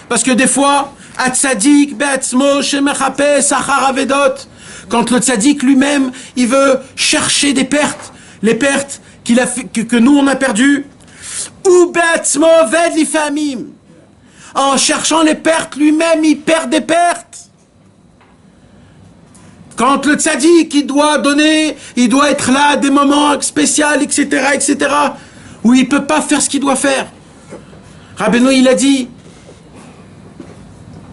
Parce que des fois, Atzadik, Be'atzmo, Shemechape, Sachar Avedot, quand le tzaddik lui-même, il veut chercher des pertes, les pertes qu'il a fait, que nous on a perdues, ou Be'atzmo, Ved Lifamim. En cherchant les pertes, lui-même, il perd des pertes. Quand le tzaddik, il doit donner, il doit être là à des moments spéciaux, etc., où il ne peut pas faire ce qu'il doit faire. Rabbeinu, il a dit,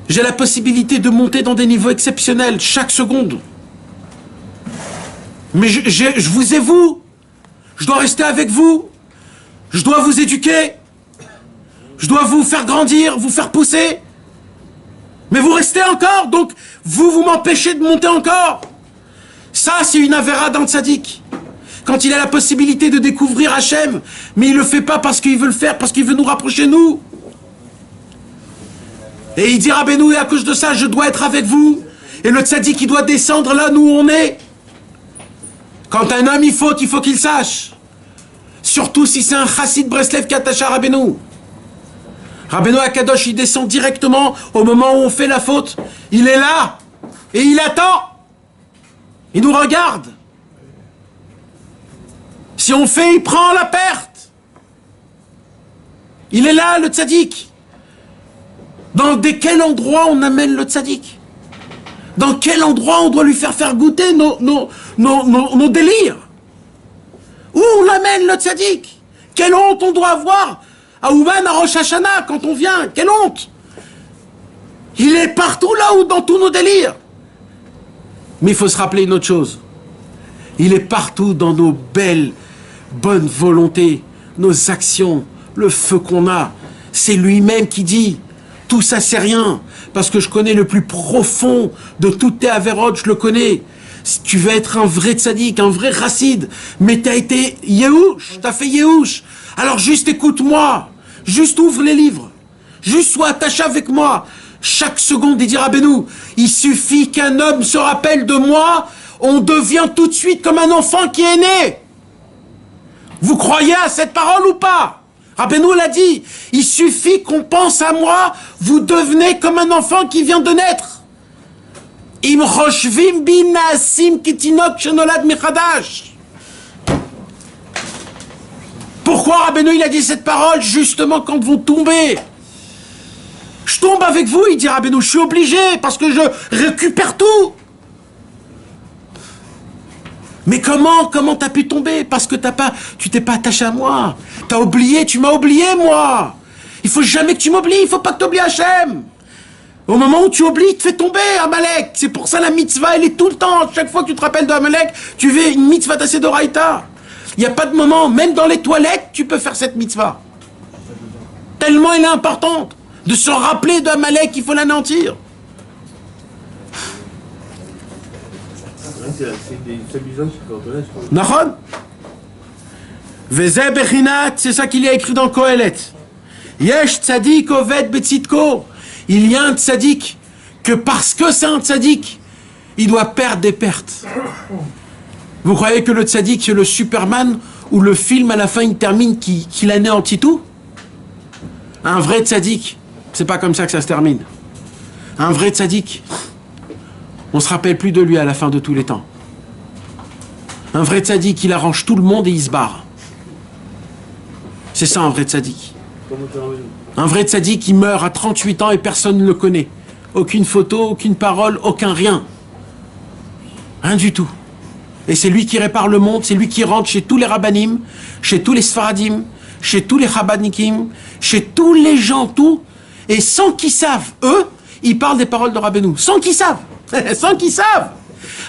j'ai la possibilité de monter dans des niveaux exceptionnels chaque seconde. Mais je vous ai vous. Je dois rester avec vous. Je dois vous éduquer. Je dois vous faire grandir, vous faire pousser. Mais vous restez encore, donc vous m'empêchez de monter encore. Ça, c'est une avéra d'un tzaddik. Quand il a la possibilité de découvrir Hachem, mais il le fait pas parce qu'il veut le faire, parce qu'il veut nous rapprocher de nous. Et il dit, Rabbeinu, et à cause de ça, je dois être avec vous. Et le tzaddik, il doit descendre là où on est. Quand un homme, il faut qu'il sache. Surtout si c'est un chassid Breslev qui est attaché à Rabbeinu. Rabbeinu Akadosh, il descend directement au moment où on fait la faute. Il est là. Et il attend. Il nous regarde. Si on fait, il prend la perte. Il est là, le tzaddik. Dans quel endroit on amène le tzaddik? Dans quel endroit on doit lui faire goûter nos délires? Où on l'amène, le tzaddik? Quelle honte on doit avoir à Ouman, à Rosh Hashanah, quand on vient? Quelle honte! Il est partout là où dans tous nos délires. Mais il faut se rappeler une autre chose. Il est partout dans nos belles, bonnes volontés, nos actions, le feu qu'on a. C'est lui-même qui dit, tout ça c'est rien, parce que je connais le plus profond de toutes tes avérotes, je le connais. Si tu veux être un vrai tzaddik, un vrai chassid, mais t'as été Yehush, t'as fait Yehush. Alors juste écoute-moi, juste ouvre les livres, juste sois attaché avec moi. Chaque seconde, il dira Rabbeinu, il suffit qu'un homme se rappelle de moi, on devient tout de suite comme un enfant qui est né. Vous croyez à cette parole ou pas? Rabbeinu l'a dit, il suffit qu'on pense à moi, vous devenez comme un enfant qui vient de naître. Im choshvim bi naasim kitinok shenolad michadash. Pourquoi Rabbeinu il a dit cette parole? Justement quand vous tombez. Je tombe avec vous, il dit Rabbeinu, je suis obligé parce que je récupère tout. Mais comment t'as pu tomber? Parce que tu t'es pas attaché à moi. T'as oublié, tu m'as oublié moi. Il faut jamais que tu m'oublies, il faut pas que tu oublies Hachem. Au moment où tu oublies, il te fait tomber Amalek. C'est pour ça la mitzvah, elle est tout le temps. Chaque fois que tu te rappelles de Amalek, tu fais une mitzvah tassée d'Oraïta. Il n'y a pas de moment, même dans les toilettes, tu peux faire cette mitzvah. Tellement elle est importante. De se rappeler d'Amalek, il faut l'anéantir. Nachon. Veze bechinat, c'est ça qu'il y a écrit dans Kohelet. Yesh tzadik oved betzitko. Il y a un tzaddik que parce que c'est un tzaddik, il doit perdre des pertes. Vous croyez que le tzaddik c'est le Superman où le film à la fin il termine qu'il anéantit tout? Un vrai tzaddik, c'est pas comme ça que ça se termine. Un vrai tzaddik, on se rappelle plus de lui à la fin de tous les temps. Un vrai tzaddik, il arrange tout le monde et il se barre. C'est ça un vrai tzaddik. Un vrai tzaddik, il meurt à 38 ans et personne ne le connaît. Aucune photo, aucune parole, aucun rien. Rien du tout. Et c'est lui qui répare le monde, c'est lui qui rentre chez tous les rabbanim, chez tous les sfaradim, chez tous les chabadnikim, chez tous les gens, tout. Et sans qu'ils savent, eux, ils parlent des paroles de Rabbeinu. Sans qu'ils savent. Sans qu'ils savent.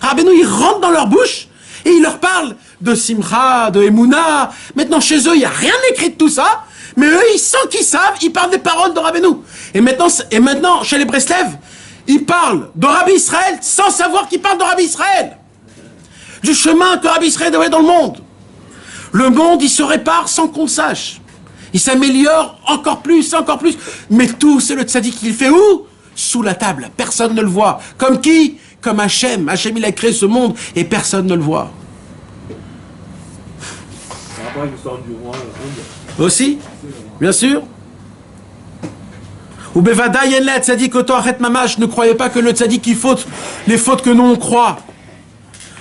Rabbeinu, il rentre dans leur bouche et il leur parle de Simcha, de Emouna. Maintenant, chez eux, il n'y a rien écrit de tout ça. Mais eux, sans qu'ils savent, ils parlent des paroles de Rabbeinu. Et maintenant, chez les Breslev, ils parlent de Rabbi Israël sans savoir qu'ils parlent de Rabbi Israël. Du chemin que Rabbi Israël doit dans le monde. Le monde, il se répare sans qu'on le sache. Il s'améliore encore plus. Mais tout, c'est le tzaddik qui le fait où? Sous la table. Personne ne le voit. Comme qui? Comme Hachem. Hachem, il a créé ce monde et personne ne le voit. Aussi, bien sûr. Ou bevada yenlet tzaddik oto achet mamash. Ne croyez pas que le tzaddik il faute les fautes que nous on croit.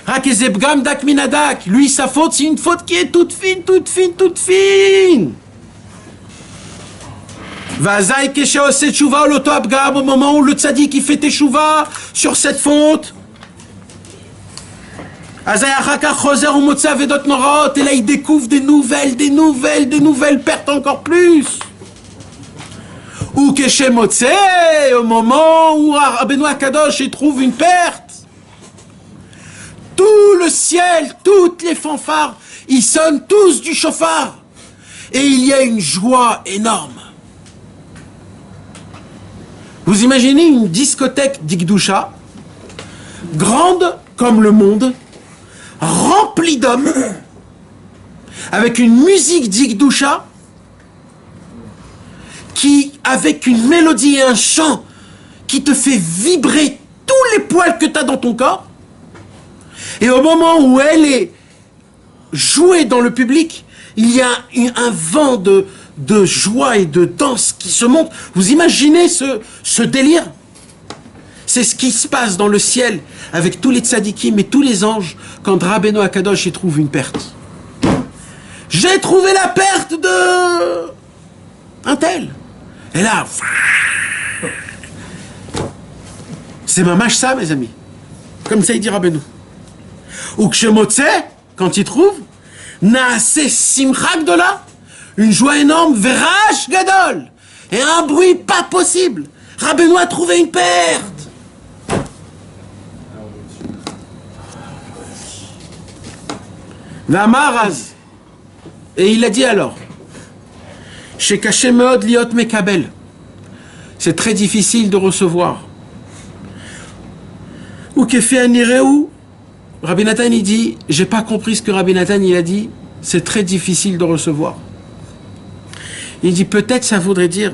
Hakezebgam dak minadak. Lui sa faute c'est une faute qui est toute fine. Vazaï keshe ose tshuva l'oto abgam. Au moment où le tzaddik il fait teshuva sur cette faute. Et là il découvre des nouvelles pertes encore plus. Ou Keshe Motse, au moment où Rabbeinu Akadosh il trouve une perte, tout le ciel, toutes les fanfares, ils sonnent tous du chauffard. Et il y a une joie énorme. Vous imaginez une discothèque d'Ikdoucha, grande comme le monde, remplie d'hommes, avec une musique d'Ikdoucha, qui, avec une mélodie et un chant, qui te fait vibrer tous les poils que tu as dans ton corps, et au moment où elle est jouée dans le public, il y a un vent de joie et de danse qui se monte. Vous imaginez ce délire? C'est ce qui se passe dans le ciel avec tous les tzadikim et tous les anges quand Rabbeinu Akadosh y trouve une perte. J'ai trouvé la perte de un tel. Et là, c'est mamash ça, mes amis. Comme ça, il dit Rabbeinu. Ou que Shemotse, quand il trouve, Naase Simcha Gdola, une joie énorme, Verash Gadol, et un bruit pas possible. Rabbeinu a trouvé une perte. Vamaraz. Et il a dit alors, chez Kaché Meod Liot Mekabel, c'est très difficile de recevoir. Ou Kefi Anireu, Rabbi Nathan il dit, j'ai pas compris ce que Rabbi Nathan il a dit, c'est très difficile de recevoir. Il dit peut-être ça voudrait dire,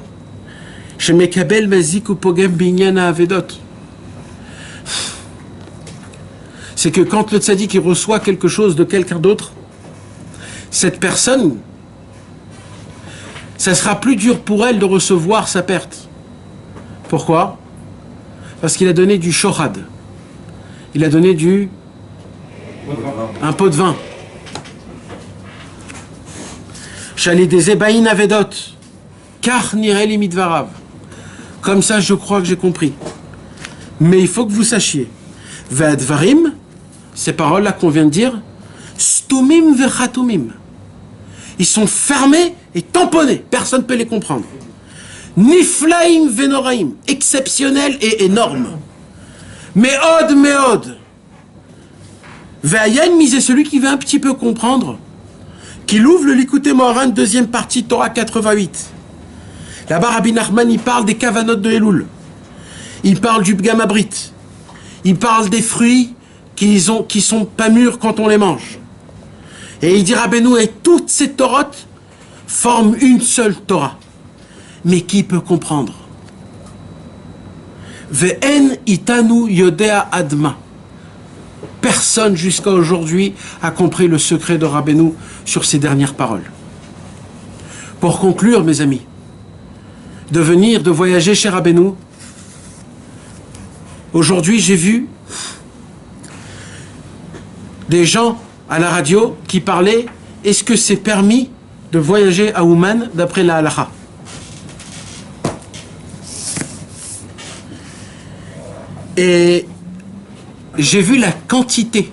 chez Mekabel Mazik ou Pogem Binyana Avedot. C'est que quand le tzaddik il reçoit quelque chose de quelqu'un d'autre, cette personne, ça sera plus dur pour elle de recevoir sa perte. Pourquoi? Parce qu'il a donné du shohad. Il a donné un pot de vin. J'allais des Ebaïn Avedot. Car nireli midvarav. Comme ça, je crois que j'ai compris. Mais il faut que vous sachiez. Ve'advarim, ces paroles-là qu'on vient de dire, stumim vechatumim. Ils sont fermés et tamponnés. Personne ne peut les comprendre. Niflaim venoraim. Exceptionnel et énorme. Meod, meod. Ve'ayen, misé celui qui veut un petit peu comprendre, qu'il ouvre le Likutei Moharan, deuxième partie, Torah 88. Là-bas, Rabbi Nachman, il parle des kavanot de Elul. Il parle du Bgam Abrit. Il parle des fruits qui sont pas mûrs quand on les mange. Et il dit Rabbeinu, et toutes ces Torotes forment une seule Torah. Mais qui peut comprendre? Ve'en itanu yodea adma. Personne jusqu'à aujourd'hui a compris le secret de Rabbeinu sur ces dernières paroles. Pour conclure, mes amis, de voyager chez Rabbeinu, aujourd'hui j'ai vu des gens à la radio qui parlaient, est-ce que c'est permis de voyager à Ouman d'après la halakha? Et j'ai vu la quantité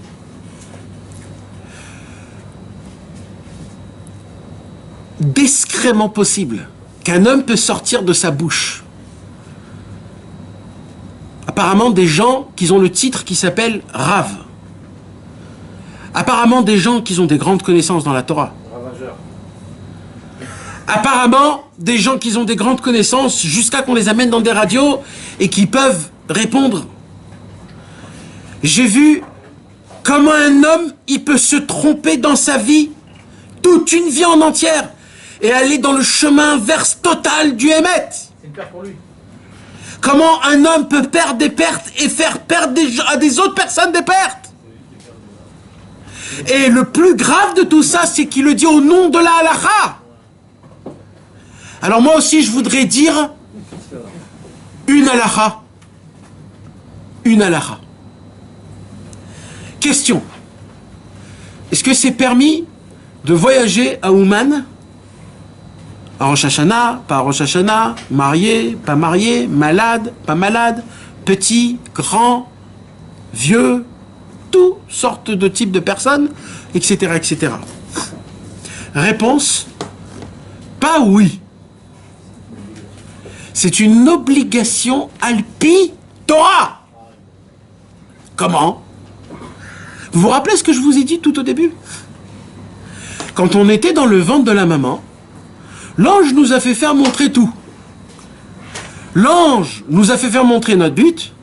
d'excréments possibles qu'un homme peut sortir de sa bouche. Apparemment des gens qui ont le titre qui s'appelle Rav. Apparemment des gens qui ont des grandes connaissances dans la Torah. Apparemment des gens qui ont des grandes connaissances jusqu'à qu'on les amène dans des radios et qui peuvent répondre. J'ai vu comment un homme, il peut se tromper dans sa vie, toute une vie en entière, et aller dans le chemin inverse total du Hémet. C'est une perte pour lui. Comment un homme peut perdre des pertes et faire perdre à des autres personnes des pertes. Et le plus grave de tout ça, c'est qu'il le dit au nom de la halakha. Alors moi aussi, je voudrais dire une halakha. Une halakha. Question. Est-ce que c'est permis de voyager à Ouman, à Rosh Hashanah, pas à Rosh Hashanah, marié, pas marié, malade, pas malade, petit, grand, vieux, toutes sortes de types de personnes, etc., etc. Réponse, pas oui. C'est une obligation alpi Torah. Comment? Vous vous rappelez ce que je vous ai dit tout au début? Quand on était dans le ventre de la maman, L'ange nous a fait faire montrer tout. L'ange nous a fait faire montrer notre but,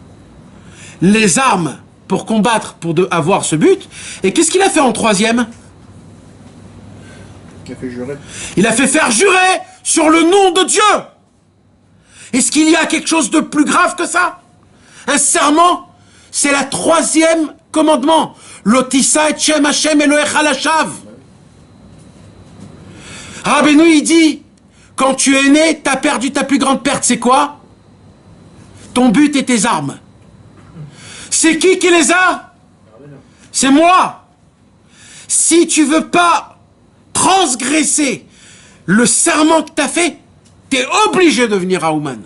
les armes pour combattre, pour avoir ce but. Et qu'est-ce qu'il a fait en troisième? Il a fait jurer. Il a fait faire jurer sur le nom de Dieu. Est-ce qu'il y a quelque chose de plus grave que ça? Un serment, c'est la troisième commandement. Lotissa et Shem Hashem Elohecha Lashav. Rabbeinu, il dit, quand tu es né, t'as perdu ta plus grande perte, c'est quoi? Ton but et tes armes. C'est qui les a? C'est moi. Si tu veux pas transgresser le serment que t'as fait, t'es obligé de venir à Ouman.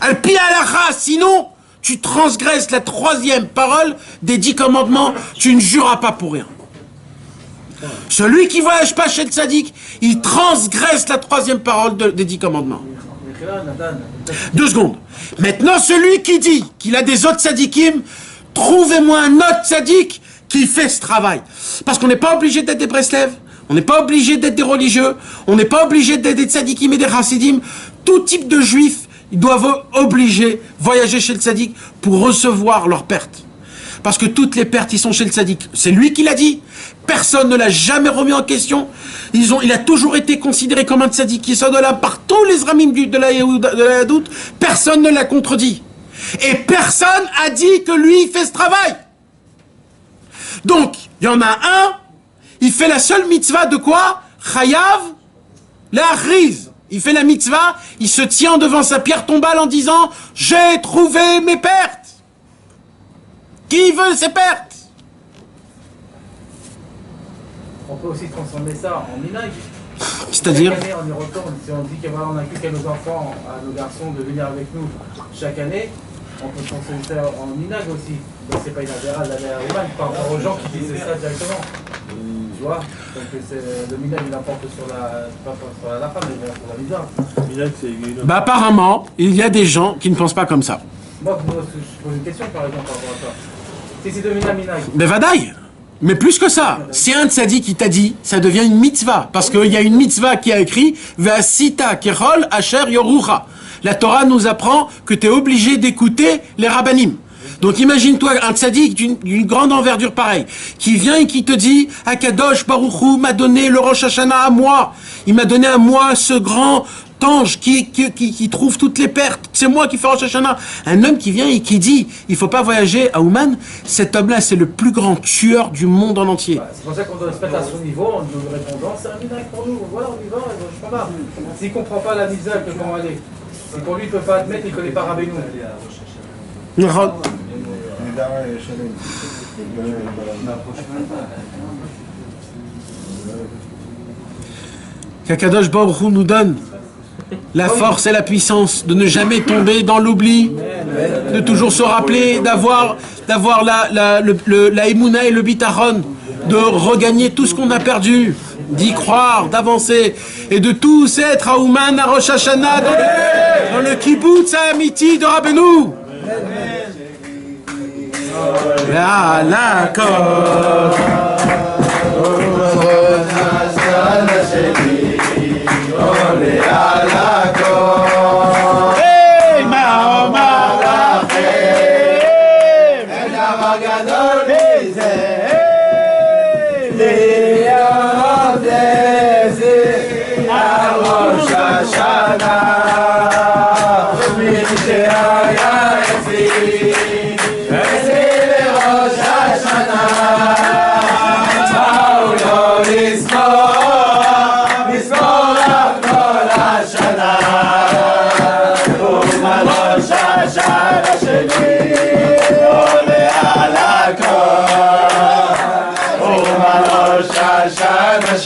Al-Pi Alacha, sinon, tu transgresses la troisième parole des 10 commandements, tu ne jureras pas pour rien. Celui qui voyage pas chez le tzaddik, il transgresse la troisième parole des 10 commandements. 2 secondes. Maintenant, celui qui dit qu'il a des autres tzaddikim, trouvez-moi un autre tzaddik qui fait ce travail. Parce qu'on n'est pas obligé d'être des Breslev, on n'est pas obligé d'être des religieux, on n'est pas obligé d'être des tzaddikim et des chassidim. Tout type de juifs, ils doivent obliger voyager chez le tzaddik pour recevoir leurs pertes. Parce que toutes les pertes, ils sont chez le tzaddik. C'est lui qui l'a dit. Personne ne l'a jamais remis en question. Il a toujours été considéré comme un tzaddik qui sort de là par tous les ramim de la Yadout. Personne ne l'a contredit. Et personne a dit que lui, il fait ce travail. Donc, il y en a un, il fait la seule mitzvah de quoi? Chayav l'achriz. Il fait la mitzvah, il se tient devant sa pierre tombale en disant « J'ai trouvé mes pertes !» Qui veut ses pertes? On peut aussi transformer ça en minag. C'est-à-dire? Chaque année, on y retourne. Si on dit qu'on inculque à nos enfants, à nos garçons de venir avec nous chaque année, on peut transformer ça en minag aussi. Donc c'est pas inadmirable d'aller à Ouman par rapport aux gens qui disent ça directement. Tu vois? Donc le minag il importe sur la, pas sur la femme, mais sur la visa. Minag, c'est... Bah apparemment, il y a des gens qui ne pensent pas comme ça. Moi, je pose une question par exemple par rapport à ça. Si c'est devenu un minag. Mais vadaï. Mais plus que ça, si un tzaddik qui t'a dit, ça devient une mitzvah. Parce qu'il y a une mitzvah qui a écrit Ve'asita kerol asher yorucha. La Torah nous apprend que tu es obligé d'écouter les rabbanim. Donc imagine-toi un tzaddik d'une grande envergure pareille, qui vient et qui te dit Akadosh Baruch Hu m'a donné le Rosh Hashanah à moi. Il m'a donné à moi ce grand ange qui trouve toutes les pertes. C'est moi qui fais Rosh Hashanah. Un homme qui vient et qui dit il faut pas voyager à Ouman, cet homme-là c'est le plus grand tueur du monde en entier. C'est pour ça qu'on doit se mettre à son niveau en nous répondant c'est un minag pour nous. Voilà, on y va, je comprends pas. S'il comprend pas la mitzvah, comment aller? C'est pour lui, il peut pas admettre, il connaît pas Rabbeinu. Qu'Akadosh Baruch Hu nous donne la force et la puissance de ne jamais tomber dans l'oubli, de toujours se rappeler, d'avoir la émouna et le bitachon, de regagner tout ce qu'on a perdu, d'y croire, d'avancer, et de tous être à Ouman, à Rosh Hashanah, dans le kibbutz Amiti de Rabbeinu. La la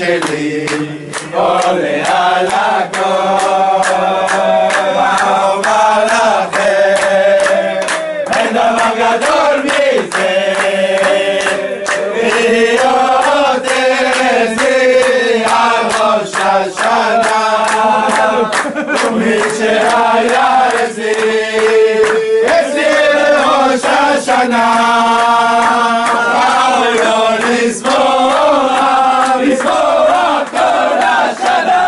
שלי עולה על הכל ואומר לכם אין דבר גדול מזה להיות אצלי על ראש השנה ומי שהיה אצלי לראש השנה לזמור כל השנה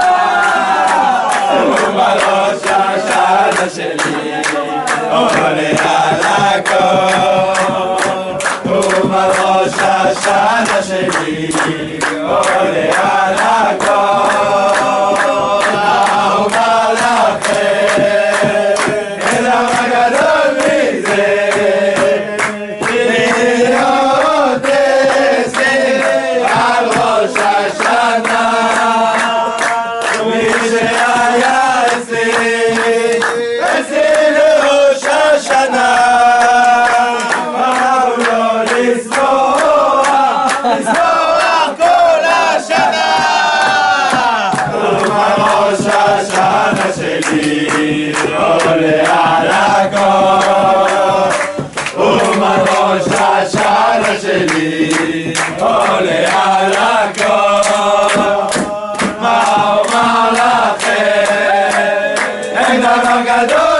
שלי עולה על הכל ובראש השנה שלי עולה על הכל אומר לכם אין דבר גדול מזה להיות אצלי על ראש השנה מי שהיה אצלי לראש השנה אמרו לו לזרוח כל השנה ובראש השנה שלי עולה על הכל ובראש השנה שלי עולה על הכל מה אומר לכם אין דבר גדול